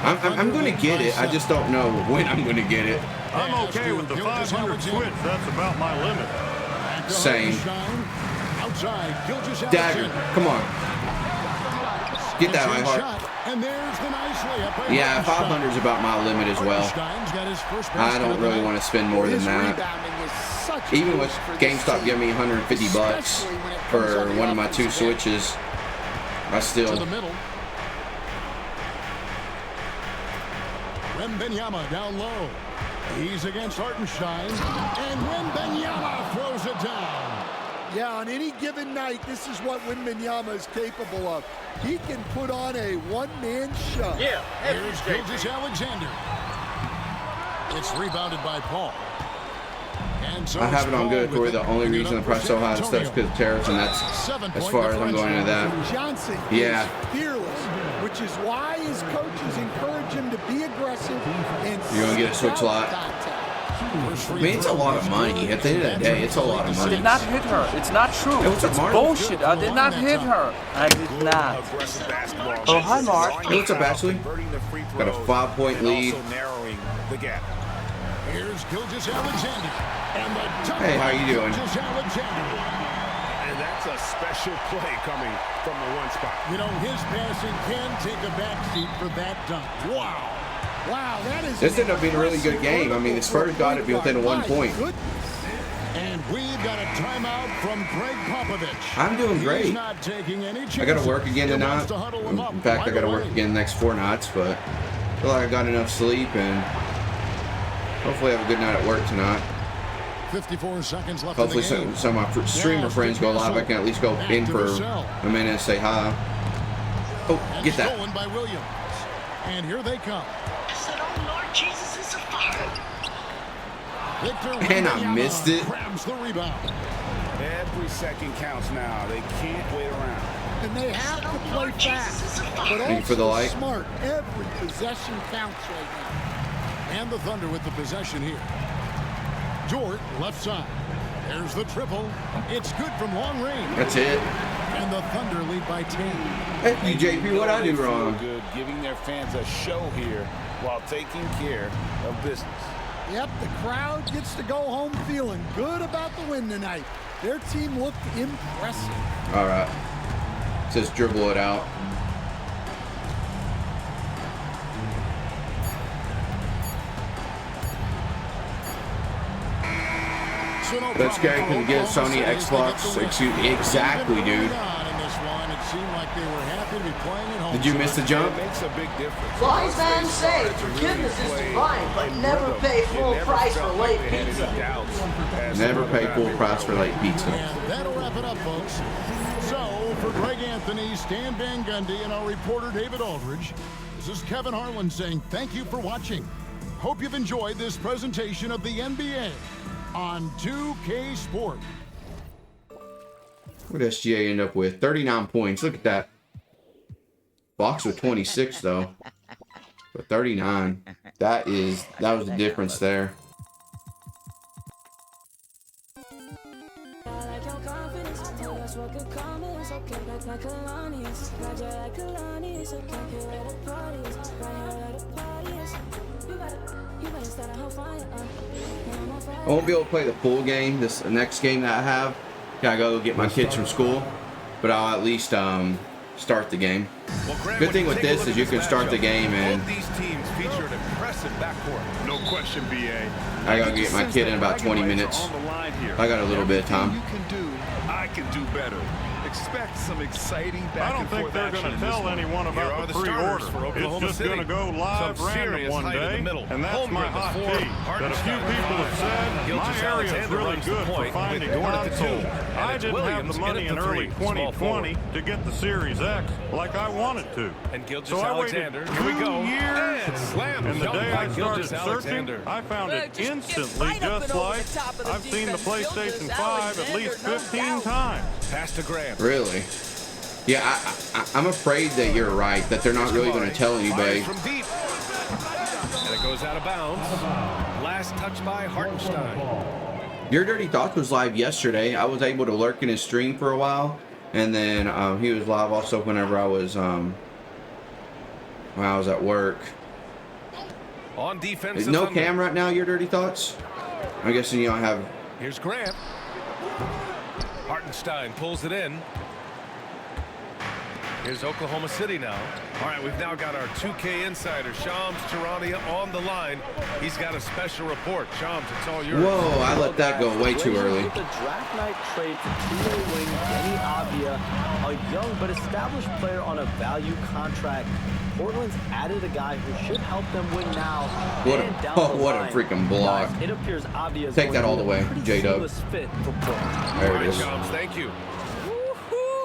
I'm going to get it. I just don't know when I'm going to get it. I'm okay with the 500 Switch. That's about my limit. Same. Outside, Dagger, come on. Get that, iHeart. And there's the nice layup. Yeah, 500 is about my limit as well. I don't really want to spend more than that. Even with GameStop giving me 150 bucks for one of my 2 Switches, I still. Wembanyama down low. He's against Hartenstein, and Wembanyama throws it down. Yeah, on any given night, this is what Wembanyama is capable of. He can put on a one-man show. Yeah, here's Gilgeous-Alexander. It's rebounded by Paul. And so I have it on good, Corey. The only reason the price so high is because of tariffs, and that's as far as I'm going into that. Johnson yeah. is fearless, which is why his coaches encourage him to be aggressive and you're going to get a switch lot. I mean, it's a lot of money. At the end of the day, it's a lot of money. Did not hit her. It's not true. Hey, what's up, it's Mark? bullshit. I did not hit her. I did not. Oh, hi, Mark. Hey, what's up, Ashley? Got a 5-point lead. Narrowing the gap. Here's Gilgeous-Alexander. Hey, how you doing? And that's a special play coming from the one spot. You know, his passing can take a backseat for that dunk. Wow. Wow, that is. This ended up being a really good game. I mean, the Spurs got it within 1 point. And we've got a timeout from Greg Popovich. I'm doing great. He's not taking any chances. I got to work again tonight. In fact, I got to work again the next 4 nights, but I feel like I got enough sleep and hopefully have a good night at work tonight. 54 seconds left. Hopefully some of my streamer friends go live. I can at least go in for a minute and say hi. Oh, get that. Stolen by Williams. And here they come. Jesus is a fire. And I missed it. Grabs the rebound. Every second counts now. They can't wait around. And they have to play fast, but Thank you for the also light. smart. Every possession counts right now. And the Thunder with the possession here. Dort, left side. There's the triple. It's good from long range. That's it. And the Thunder lead by 10. Hey, JP, what I do wrong? Good, giving their fans a show here while taking care of business. Yep, the crowd gets to go home feeling good about the win tonight. Their team looked impressive. All right. Says dribble it out. That's scary because you get a Sony Xbox. Exactly, dude. Did you miss the jump? Wise man say forgiveness is divine, but never pay full price for late pizza. Never pay full price for late pizza. And that'll wrap it up, folks. So, for Greg Anthony, Stan Van Gundy, and our reporter David Aldridge, this is Kevin Harlan saying thank you for watching. Hope you've enjoyed this presentation of the NBA on 2K Sport. What did SGA end up with? 39 points. Look at that. Fox with 26 though. But 39. That was the difference there. I won't be able to play the full game. This next game that I have, gotta go get my kids from school, but I'll at least start the game. Good thing with this is you can start the game and these teams feature an impressive backcourt. No question, BA. I gotta get my kid in about 20 minutes. I got a little bit of time. I can do better. Expect some exciting back I don't think they're going to tell anyone about the pre-order. It's just going to go live random one day, and that's my hot tea. That a few people have said, my area is really good for finding consoles. I didn't have the money in early 2020 to get the Series X like I wanted to. So I waited 2 years, and the day I started searching, I found it instantly just like I've seen the PlayStation 5 at least 15 times. Pass to Graham. Really? Yeah, I'm afraid that you're right, that they're not really going to tell anybody. From deep. And it goes out of bounds. Last touch by Hartenstein. Your Dirty Thoughts was live yesterday. I was able to lurk in his stream for a while, and then he was live also whenever I was when I was at work. On defense. Is no cam right now, Your Dirty Thoughts? I'm guessing you don't have. Here's Grant. Hartenstein pulls it in. Here's Oklahoma City now. All right, we've now got our 2K insider, Shams Charania, on the line. He's got a special report. Shams, it's all yours. Whoa, I let that go way too early. With the draft night trade for two-way wing Denny Avdia, a young but established player on a value contract. Portland's added a guy who should help them win now. What and a, down the what a line. freaking block. Guys, it appears Avdia is Take that going all to the be a way, pretty J-Dub. seamless fit for Portland. There it is. Shams, thank you.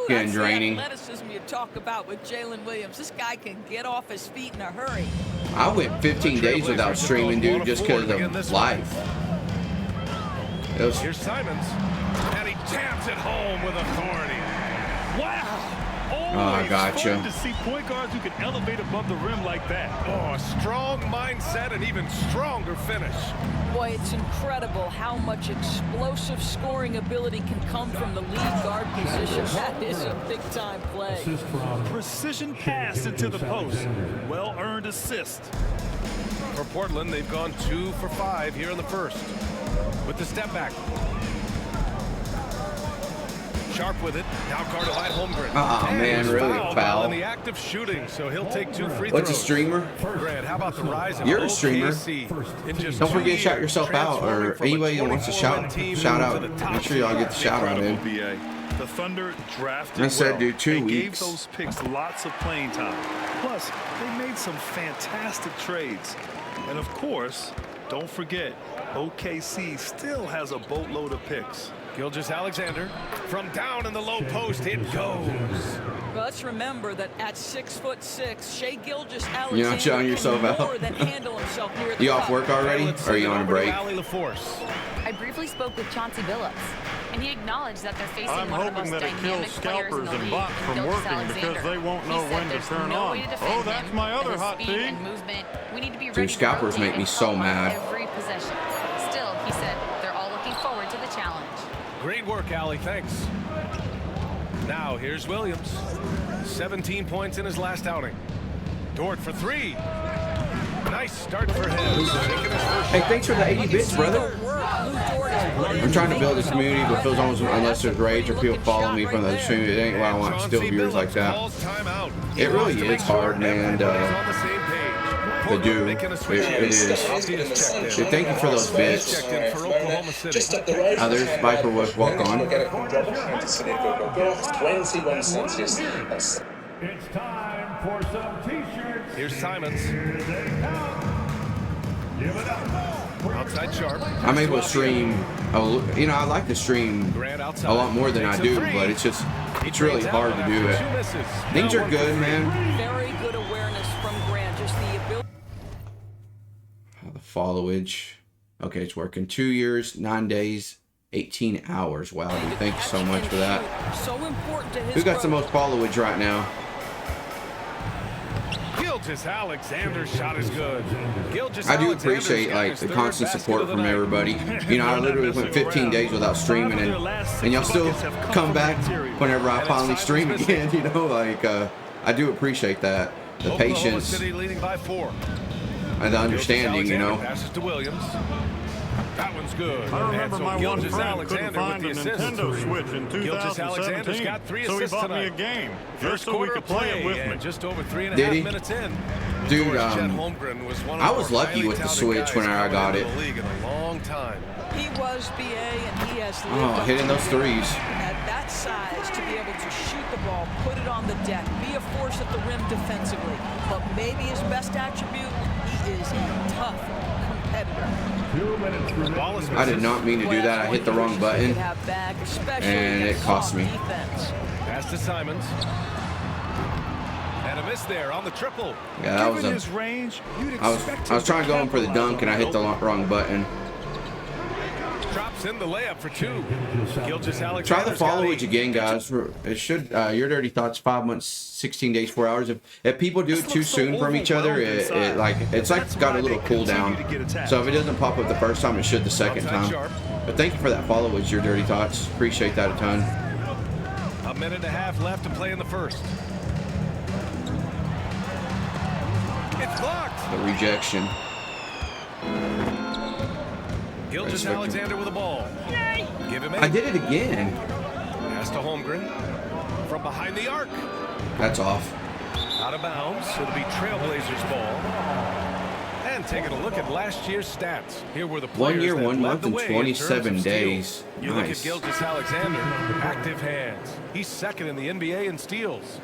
Getting draining. That's the athleticism you talk about with Jalen Williams. This guy can get off his feet in a hurry. I went 15 days without streaming, dude, just because of life. It was, Here's Simons, and he jams it home with authority. Wow! Oh, gotcha. Fun to see point guards who can elevate above the rim like that. Oh, a strong mindset and even stronger finish. Boy, it's incredible how much explosive scoring ability can come from the lead guard position. That is a big-time play. Precision pass into the post. Well-earned assist. For Portland, they've gone 2 for 5 here in the first. With the step back. Sharp with it. Now Cardellite Holmgren. Oh, man, really a foul. In the act of shooting, so he'll take 2 free throws. What's a streamer? Grant, how about the rise of You're a streamer. OKC? Don't forget to shout yourself out, or anybody that wants to shout out. Make sure y'all get the shout out in. The Thunder drafted I said, well dude, 2 and gave weeks. those picks lots of playing time. Plus, they made some fantastic trades. And of course, don't forget, OKC still has a boatload of picks. Gilgeous-Alexander from down in the low post, it goes. Well, let's remember that at 6'6", Shai Gilgeous-Alexander You're not shouting yourself can out. more than handle himself near the You off cup. work already? Or are you on a break? I briefly spoke with Chauncey Billups, and he acknowledged that they're facing I'm one of the hoping most that it dynamic kills players in scalpers the and league, bots from working because they won't know when to turn no on. way to defend Oh, that's him, my but other his hot speed take. and movement, we need to be ready Dude, to scalpers rotate make me and so help on mad. every possession. Still, he said they're all looking forward to the challenge. Great work, Allie. Thanks. Now, here's Williams. 17 points in his last outing. Dort for 3. Nice start for him. Hey, thanks for the 80 bits, brother. I'm trying to build a community, but feels almost unless there's rage or people follow me from the other stream. It ain't what I want. Still viewers like that. It really is hard, man. To do. It is. Dude, thank you for those bits. Others, Viper was walk on. 21 cents. It's time for some t-shirts. Here's Simons. Outside Sharp. I'm able to stream, you know, I like to stream a lot more than I do, but it's just, it's really hard to do it. Things are good, man. Very good awareness from Grant. Just the ability. The followage. Okay, it's working. 2 years, 9 days, 18 hours. Wow, dude, thank you so much for that. So important to his Who's got the most followage right now? Gilgeous-Alexander's shot is good. I do appreciate like the constant support from everybody. You know, I literally went 15 days without streaming, and y'all still come back whenever I finally stream again. You know, like I do appreciate that, the patience City leading by 4. and the understanding. You know. Passes to Williams. That one's good. I remember And so my one friend couldn't Gilgeous-Alexander find a with the assist. Nintendo Switch in Gilgeous-Alexander's got 3 2017, so he assists bought me a tonight. game First just so we quarter could play it with me. and just over 3.5 Did he? minutes in. Dude, Chet Holmgren was one of I the was more lucky highly with the touted Switch guys when I coming got into it. the league in a long time. He was BA, and he has lived Oh, up hitting to those the threes. At that size, to be able to shoot the ball, put it on the deck, be a force at the rim defensively. But maybe his best attribute, he is a tough competitor. I did not mean to do that. I hit the wrong button, and it cost me. Pass to Simons. And a miss there on the triple. Yeah, that was Given his range, you'd I expect was him trying to go in for the dunk, and I hit the wrong button. Drops in the layup for 2. Gilgeous-Alexander. Try the followage again, guys. It should. Your dirty thoughts. 5 months, 16 days, 4 hours. If people do it too soon from each other, it's like got a little cooldown. So if it doesn't pop up the first time, it should the second time. But thank you for that followage, your dirty thoughts. Appreciate that a ton. A minute and a half left to play in the first. It's blocked. The rejection. Gilgeous-Alexander with the ball. Give him 8. I did it again. Pass to Holmgren. from behind the arc. That's off. Out of bounds. It'll be Trailblazers ball. And taking a look at last year's stats. Here were the players 1 year, that 1 led month, the and way in 27 terms of days. steals. You Nice. look at Gilgeous-Alexander, active hands. He's second in the NBA in steals.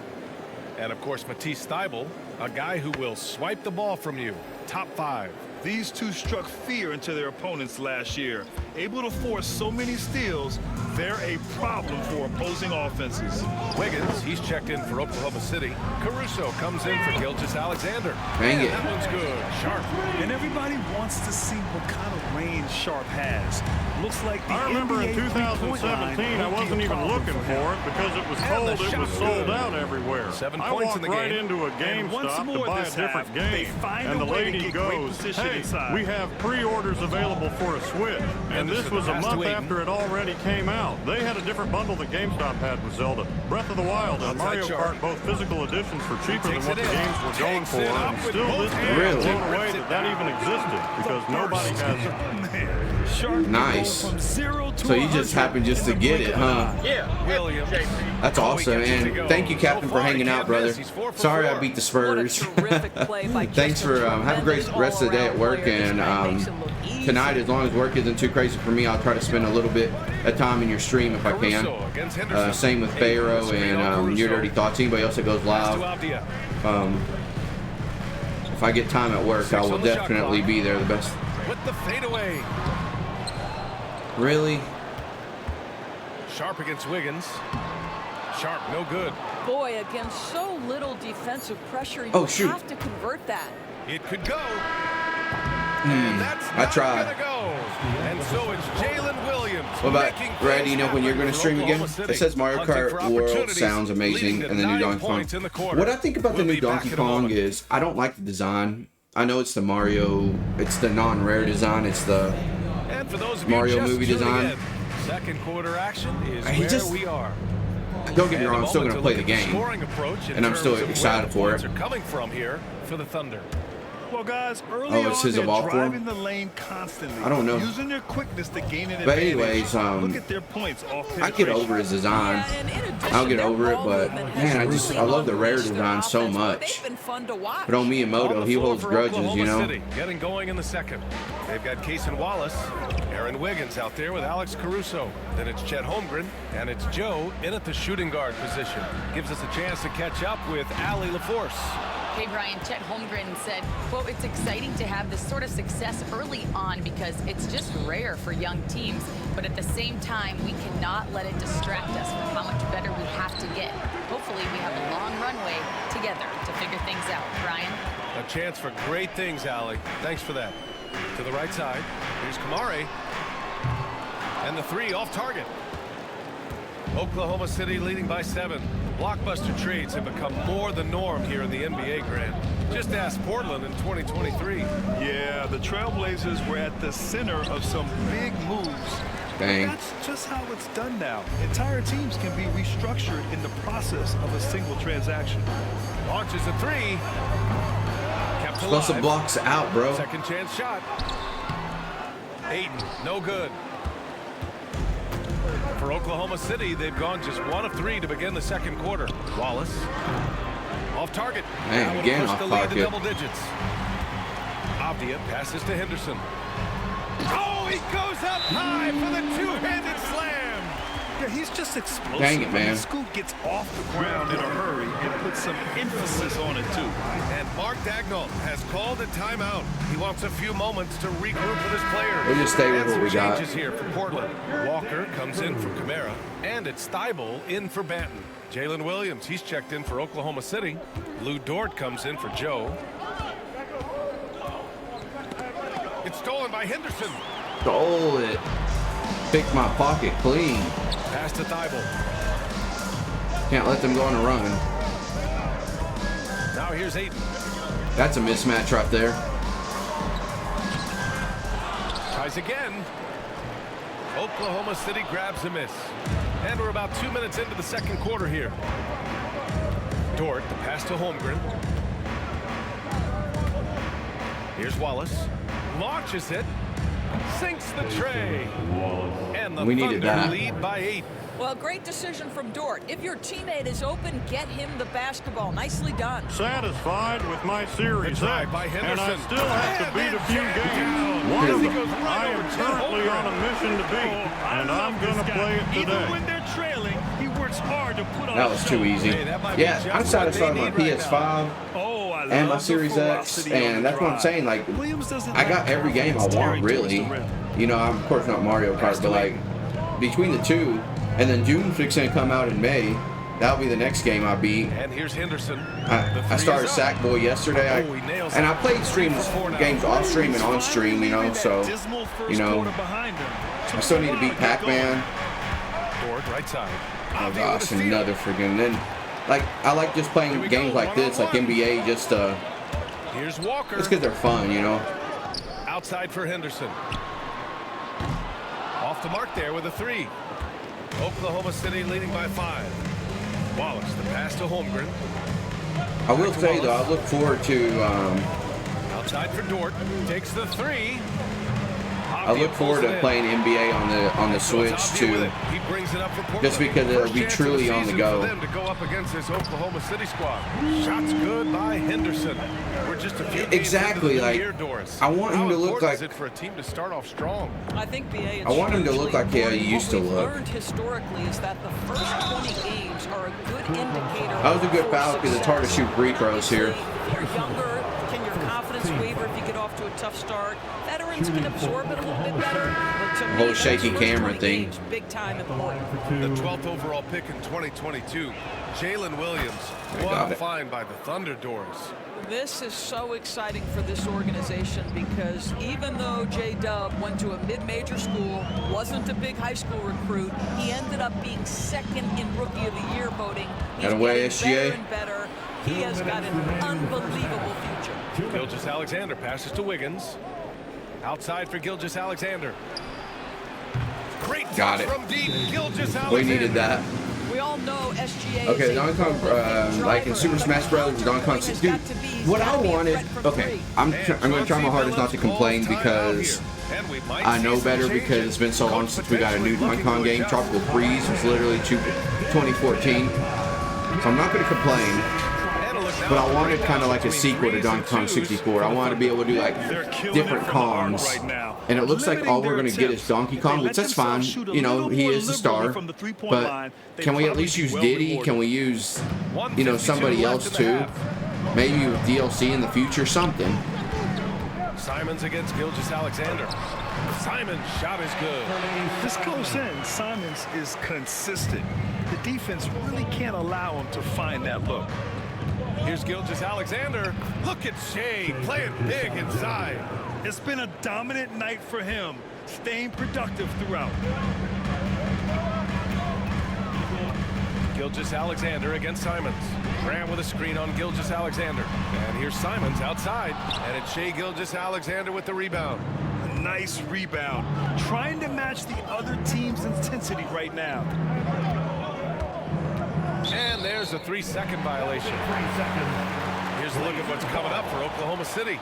And of course, Matisse Thybulle, a guy who will swipe the ball from you. Top 5. These two struck fear into their opponents last year. Able to force so many steals, they're a problem for opposing offenses. Wiggins, he's checked in for Oklahoma City. Caruso comes in for Gilgeous-Alexander. Dang it. That one's good. Sharp. And everybody wants to see what kind of range Sharp has. Looks like the I remember in NBA 2017, I wasn't even looking for it because it was told it was sold out everywhere. 7 I points walked in the right game. into a And once GameStop to more buy a this different half, they game, find and a the way to lady get great goes, position "Hey, inside." we have pre-orders available for a Switch," and this was a month after it already came out. They had a different bundle that GameStop had with Zelda, Breath of the Wild, and Mario Kart, both physical editions for cheaper than what the games were going for. And still this day, I'm blown away that that even existed because nobody has it. Nice. So you just happened just to get it, huh? Yeah. Williams. That's awesome, and thank you, Captain, for hanging out, brother. Sorry I beat the Spurs. Thanks for have a great rest of the day at work, and tonight, as long as work isn't too crazy for me, I'll try to spend a little bit of time in your stream if I can. Same with Pharaoh and Your Dirty Thoughts. Anybody else that goes live. If I get time at work, I will definitely be there. The best. With the fadeaway. Really? Sharp against Wiggins. Sharp, no good. Boy, against so little defensive pressure, you have to convert that. It could go. I tried. And so it's Jalen Williams. What about, Brad, do you know when you're going to stream again? It says Mario Kart World sounds amazing, and the new Donkey Kong. What I think about the new Donkey Kong is I don't like the design. I know it's the Mario, it's the non-rare design, it's the Mario movie design. Second quarter action is where we are. Don't get me wrong, I'm still going to play the game, and I'm still excited for it. Coming from here for the Thunder. Well, guys, early it's his on, they're evolved form? driving the lane constantly. I don't know. Using their quickness to gain an But advantage. anyways, Look at their points off I get over his design. I'll get over it, but man, I love the rare design so much. But on Miyamoto, he holds grudges, you know. Getting going in the second. They've got Cason Wallace, Aaron Wiggins out there with Alex Caruso. Then it's Chet Holmgren, and it's Joe in at the shooting guard position. Gives us a chance to catch up with Allie LaForce. Hey, Brian, Chet Holmgren said, quote, "It's exciting to have this sort of success early on because it's just rare for young teams. But at the same time, we cannot let it distract us from how much better we have to get. Hopefully, we have a long runway together to figure things out." Brian? A chance for great things, Allie. Thanks for that. To the right side, here's Kamare. And the three off target. Oklahoma City leading by 7. Blockbuster trades have become more the norm here in the NBA, Grant. Just ask Portland in 2023. Yeah, the Trailblazers were at the center of some big moves. Dang. That's just how it's done now. Entire teams can be restructured in the process of a single transaction. Launches a three. Kept alive. Plus the blocks out, bro. Second chance shot. Ayton, no good. For Oklahoma City, they've gone just 1 of 3 to begin the second quarter. Wallace off target. Man, again off the lead to target. double digits. Avdia passes to Henderson. Oh, he goes up high for the two-handed slam. Yeah, he's just explosive. Dang it, man. Scoop gets off the ground in a hurry and puts some emphasis on it, too. And Mark Daigneault has called a timeout. He wants a few moments to regroup with his players. We'll just stay with what we got. Changes here for Portland. Walker comes in for Kamara, and it's Thybulle in for Banton. Jalen Williams, he's checked in for Oklahoma City. Lou Dort comes in for Joe. It's stolen by Henderson. Stole it. Picked my pocket clean. Pass to Thybulle. Can't let them go on a run. Now here's Ayton. That's a mismatch right there. Tries again. Oklahoma City grabs a miss. And we're about 2 minutes into the second quarter here. Dort, the pass to Holmgren. Here's Wallace. Launches it. Sinks the tray. And the We needed Thunder that. lead by 8. Well, great decision from Dort. If your teammate is open, get him the basketball. Nicely done. Satisfied with my series X, by and I Henderson. still have to beat a few games. One of them I am currently on a mission to beat, and I'm going to play it Even today. when they're trailing, he works hard to put on That was too easy. Yeah, I'm satisfied with my PS5 and my Series X, and that's what I'm saying. Like, I got every game I want, really. You know, I'm of course not Mario Kart, but like between the two, and then June's fixing to come out in May. That'll be the next game I beat. And here's Henderson. I started Sackboy yesterday, and I played games off stream and on stream, you know. So, you know, I still need to beat Pac-Man. Right side. Oh gosh, another friggin'. Then, like, I like just playing games like this, like NBA, just Here's Walker. just because they're fun, you know. Outside for Henderson. Off the mark there with a 3. Oklahoma City leading by 5. Wallace, the pass to Holmgren. I will say though, I look forward to. Outside for Dort. Takes the 3. I look forward to playing NBA on the Switch too, just because it'll be truly on the go. For them to go up against this Oklahoma City squad. Shots good by Henderson. We're just a few Exactly, like I want him to look like. it for a team to start off strong. I think BA. I want him to look like he used to look. Learned historically is that the first 20 games are a good indicator. That was a good foul because it's hard to shoot free throws here. If you're younger, can your confidence waver if you get off to a tough start? Veterans can absorb it a little bit better. But to The me, whole those shaky first camera 20 thing. games, big time important. The 12th overall pick in 2022, Jalen Williams. What a find by the Thunder Doors. This is so exciting for this organization because even though J-Dub went to a mid-major school, wasn't a big high school recruit, he ended up being second in Rookie of the Year voting. He's Got away, getting better SGA. and better. He has got an unbelievable future. Gilgeous-Alexander passes to Wiggins. Outside for Gilgeous-Alexander. Great Got it. from deep. Gilgeous-Alexander. We needed that. We all know SGA. Okay, Donkey Kong, like in Super Smash Brothers, Donkey Kong 6. Dude, what I wanted. Okay, I'm going to try my hardest not to complain because I know better because it's been so long since we got a new Donkey Kong game. Tropical Freeze was literally 2014, so I'm not going to complain. But I wanted kind of like a sequel to Donkey Kong 64. I wanted to be able to do like different Kongs. And it looks like all we're going to get is Donkey Kong, which that's fine. You know, he is the star. But can we at least use Diddy? Can we use, you know, somebody else too? Maybe with DLC in the future, something. Simons against Gilgeous-Alexander. Simons' shot is good. This close in, Simons is consistent. The defense really can't allow him to find that look. Here's Gilgeous-Alexander. Look at Shea playing big inside. It's been a dominant night for him, staying productive throughout. Gilgeous-Alexander against Simons. Graham with a screen on Gilgeous-Alexander. And here's Simons outside. And it's Shea Gilgeous-Alexander with the rebound. A nice rebound. Trying to match the other team's intensity right now. And there's a 3-second violation. Here's a look at what's coming up for Oklahoma City.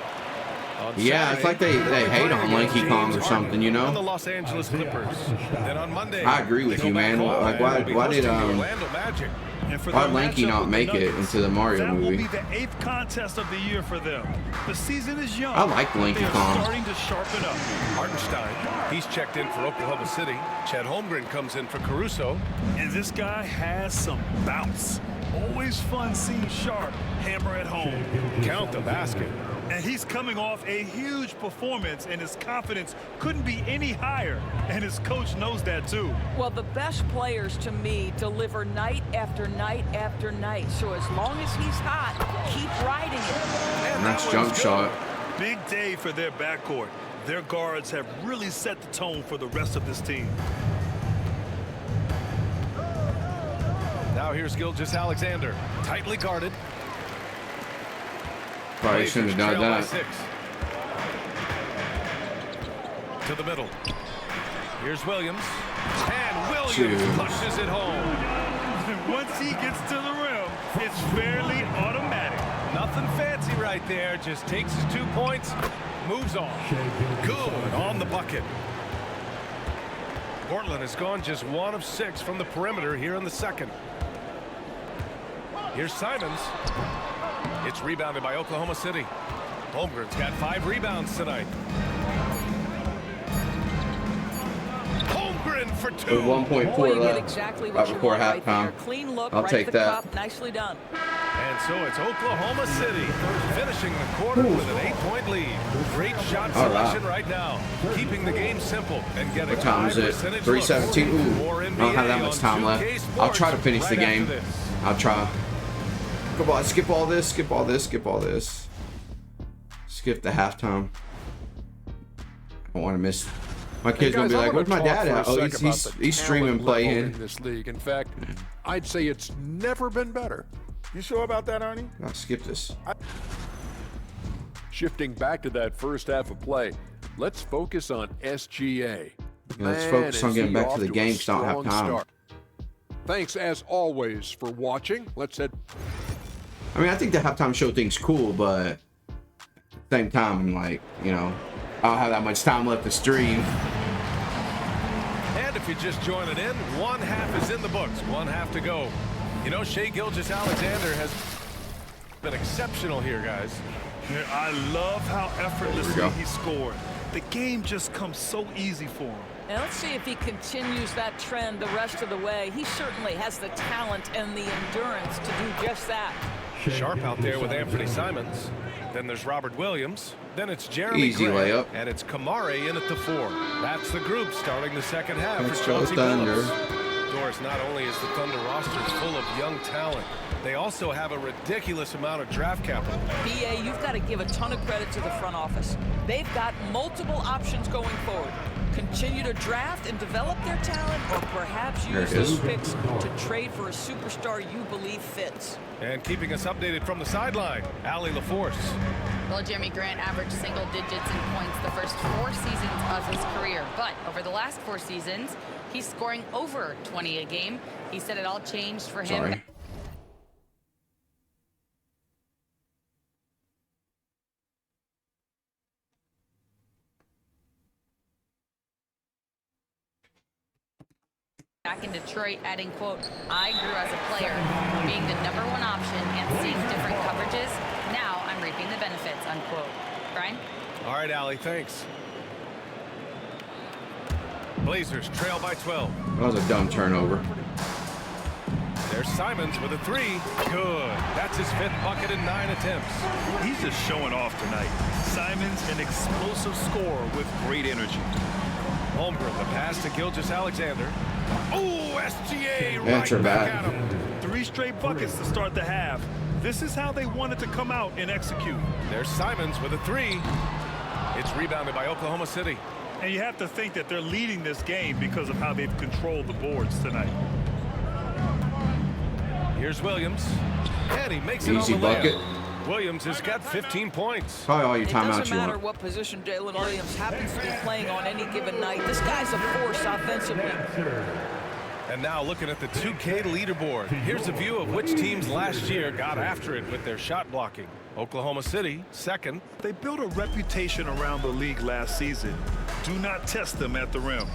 Yeah, it's like they hate on Lanky Kong or something, you And the know? Los Angeles Clippers. Then on Monday, I agree with you, man. Like, why did Orlando Magic. why did Lanky not make it into the Mario That will movie? be the 8th contest of the year for them. The season is young. I like Lanky They are Kong. starting to sharpen up. Hartenstein, he's checked in for Oklahoma City. Chad Holmgren comes in for Caruso. And this guy has some bounce. Always fun seeing Sharp hammer at home. Count the basket. And he's coming off a huge performance, and his confidence couldn't be any higher. And his coach knows that too. Well, the best players to me deliver night after night after night. So as long as he's hot, keep riding it. Nice jump shot. Big day for their backcourt. Their guards have really set the tone for the rest of this team. Now here's Gilgeous-Alexander, tightly guarded. Probably shouldn't have done Trail by that. 6. To the middle. Here's Williams. And Williams Jeez. pushes it home. Once he gets to the rim, it's fairly automatic. Nothing fancy right there. Just takes his 2 points, moves on. Good on the bucket. Portland has gone just 1 of 6 from the perimeter here in the second. Here's Simons. It's rebounded by Oklahoma City. Holmgren's got 5 rebounds tonight. Holmgren for 2. 1.4 left. Right before halftime. Clean look, I'll take that. Cup. Nicely done. And so it's Oklahoma City finishing the quarter with an 8-point lead. Great shot selection right now, keeping the game simple and getting. What time is it? 3:17. Ooh, I don't have that much time left. I'll try to finish the game. I'll try. Come on, skip all this, skip all this, skip all this. Skip the halftime. I don't want to miss. My kid's gonna be like, "Where's my dad at?" Oh, he's streaming playing in this league. In fact, I'd say it's never been better. You sure about that, Ernie? I'll skip this. Shifting back to that first half of play, let's focus on SGA. Let's focus on getting back to the game. Don't have time. Start. Thanks as always for watching. Let's head. I mean, I think the halftime show thing's cool, but at the same time, I'm like, you know, I don't have that much time left to stream. And if you're just joining in, 1 half is in the books, 1 half to go. You know, Shai Gilgeous-Alexander has been exceptional here, guys. Yeah, I love how effortlessly he scored. The game just comes so easy for him. And let's see if he continues that trend the rest of the way. He certainly has the talent and the endurance to do just that. Sharp out there with Anthony Simons. Then there's Robert Williams. Then it's Jeremy Grant, layup. And it's Kamari in at the 4. That's the group starting the second half Let's for go Chauncey Thunder. Billups. Doris, not only is the Thunder roster full of young talent, they also have a ridiculous amount of draft capital. BA, you've got to give a ton of credit to the front office. They've got multiple options going forward. Continue to draft and develop their talent, or perhaps use those picks to trade for a superstar you believe fits. And keeping us updated from the sideline, Allie LaForce. Well, Jeremy Grant averaged single digits in points the first 4 seasons of his career. But over the last 4 seasons, he's scoring over 20 a game. He said it all changed for him. Sorry. Back in Detroit, adding, quote, "I grew as a player, being the #1 option and seeing different coverages. Now I'm reaping the benefits," unquote. Brian? All right, Allie, thanks. Blazers trail by 12. That was a dumb turnover. There's Simons with a 3. Good. That's his 5th bucket in 9 attempts. He's just showing off tonight. Simons, an explosive scorer with great energy. Holmgren, the pass to Gilgeous-Alexander. Oh, SGA right back at him. 3 straight buckets to start the half. This is how they wanted to come out and execute. There's Simons with a 3. It's rebounded by Oklahoma City. And you have to think that they're leading this game because of how they've controlled the boards tonight. Here's Williams. And he makes it Easy on the bucket. layup. Williams has got 15 points. Probably all your It timeouts doesn't you matter want. what position Jalen Williams happens to be playing on any given night. This guy's a force offensively. And now looking at the 2K leaderboard. Here's a view of which teams last year got after it with their shot blocking. Oklahoma City, 2nd. They built a reputation around the league last season. Do not test them at the rim.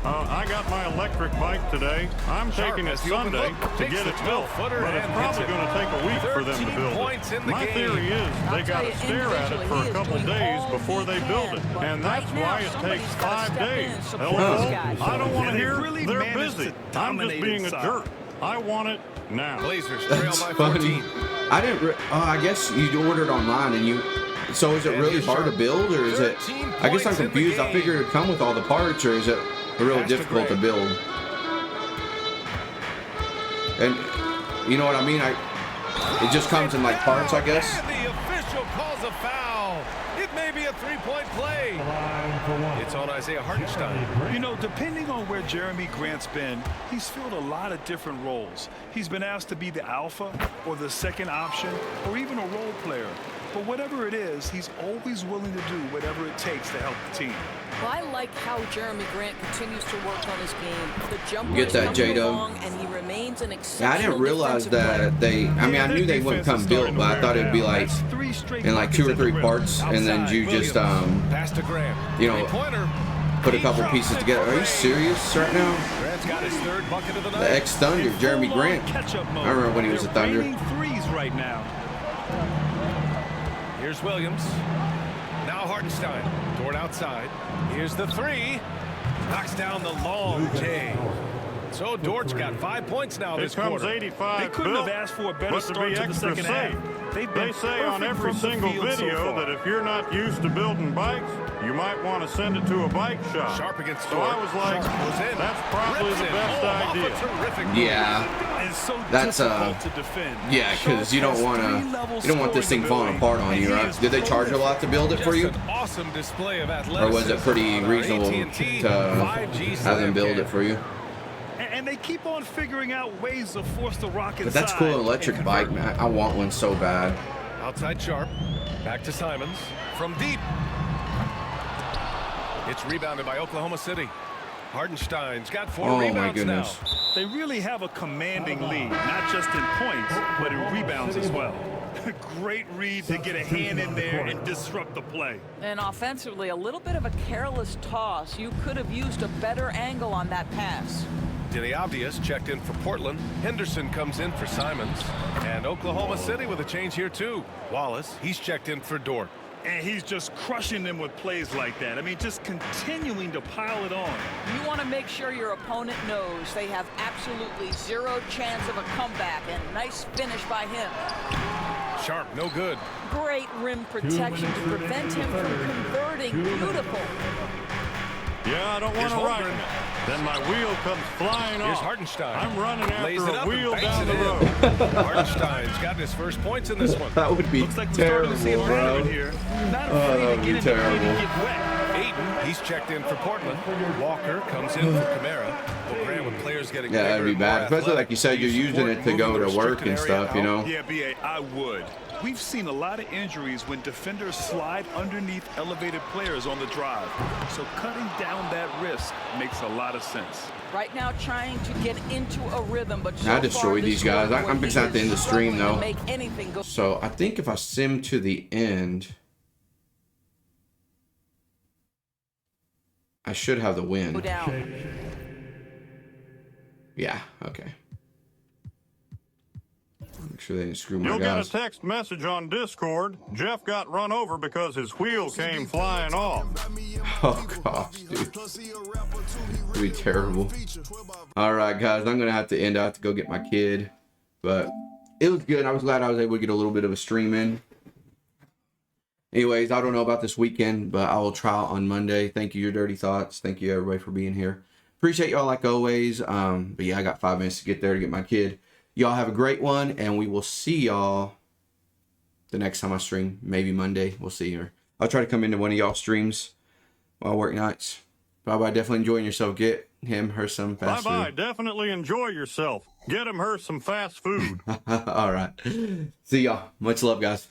I got my electric bike today. I'm taking it Sunday to get it built, but it's probably going to take a week for them to build it. My theory is they got to stare at it for a couple days before they build it, and that's why it takes 5 days. Hello? I don't want to hear they're busy. I'm just being a jerk. I want it now. Blazers trail That's by funny. 14. I didn't. I guess you ordered online and you. So is it really hard to build, or is it? I guess I'm confused. I figured it'd come with all the parts, or is it really difficult to build? And you know what I mean? It just comes in like parts, I guess. And the official calls a foul. It may be a 3-point play. It's on Isaiah Hartenstein. You know, depending on where Jeremy Grant's been, he's filled a lot of different roles. He's been asked to be the alpha or the second option or even a role player. But whatever it is, he's always willing to do whatever it takes to help the team. Well, I like how Jeremy Grant continues to work on his game. The jumper Get that, J-Dub. and he remains an Yeah, exceptional I didn't realize defensive that they. I mean, I knew they wouldn't come built, but I thought it'd be like in like 2 or 3 parts, and then you just Pass to Grant. you know, Three-pointer. put a couple pieces together. Are you serious right now? Grant's got his third bucket of the night. The ex-Thunder, Jeremy Grant. I remember when he was a Thunder. Threes right now. Here's Williams. Now Hartenstein. Dort outside. Here's the three. Knocks down the long J. So Dort's got 5 points now this quarter. 85. They couldn't have asked for a better start to the second half. They say on every single video that if you're not used to building bikes, you might want to send it to a bike shop. Sharp against So I was like, that's probably the best idea. Yeah, that's to defend. yeah, because you don't want this thing falling apart on you, right? Did they charge a lot to build it for you? Awesome display of athleticism. Or was it pretty reasonable to have them build it for you? And they keep on figuring out ways to force the rock inside. But that's cool, an electric bike, man. I want one so bad. Outside Sharp. Back to Simons. From deep. It's rebounded by Oklahoma City. Hartenstein's got 4 rebounds my goodness. now. They really have a commanding lead, not just in points, but in rebounds as well. Great read to get a hand in there and disrupt the play. And offensively, a little bit of a careless toss. You could have used a better angle on that pass. Denny Obvious checked in for Portland. Henderson comes in for Simons. And Oklahoma City with a change here too. Wallace, he's checked in for Dort. And he's just crushing them with plays like that. I mean, just continuing to pile it on. You want to make sure your opponent knows they have absolutely zero chance of a comeback. And nice finish by him. Sharp, no good. Great rim protection to prevent him from converting. Beautiful. Yeah, I don't want to ride. Then my wheel comes flying Here's off. Hartenstein. I'm running Lays after it a up wheel and down the banks road. it in. Hartenstein's got his first points in this one. That would be Looks like we're starting to see a terrible, pattern bro. here. Not Oh, afraid that to would get be in the play terrible. to get wet. Aiden, he's checked in for Portland. Walker comes in for Kamara. Well, Grant, with players getting Yeah, that'd be bad. Especially like you said, you're using it to go to work and stuff, you know? Yeah, B.A., I would. We've seen a lot of injuries when defenders slide underneath elevated players on the drive. So cutting down that risk makes a lot of sense. Right now trying to get into a rhythm, but I destroyed these guys. I'm fixing at the end of the stream though. Make anything go. So I think if I sim to the end, I should have the win. Down. Yeah, okay. Make sure they didn't screw my You'll guys. get a text message on Discord. Jeff got run over because his wheel came flying off. Oh gosh, dude. It'd be terrible. All right, guys, I'm gonna have to end. I have to go get my kid, but it was good. I was glad I was able to get a little bit of a stream in. Anyways, I don't know about this weekend, but I will try on Monday. Thank you, Your Dirty Thoughts. Thank you, everybody, for being here. Appreciate y'all like always. But yeah, I got 5 minutes to get there to get my kid. Y'all have a great one, and we will see y'all the next time I stream. Maybe Monday. We'll see. Or I'll try to come into one of y'all streams while I work nights. Bye-bye. Definitely enjoying yourself. Get him, her some fast food. Bye-bye. Definitely enjoy yourself. Get him, her some fast food. All right. See y'all. Much love, guys.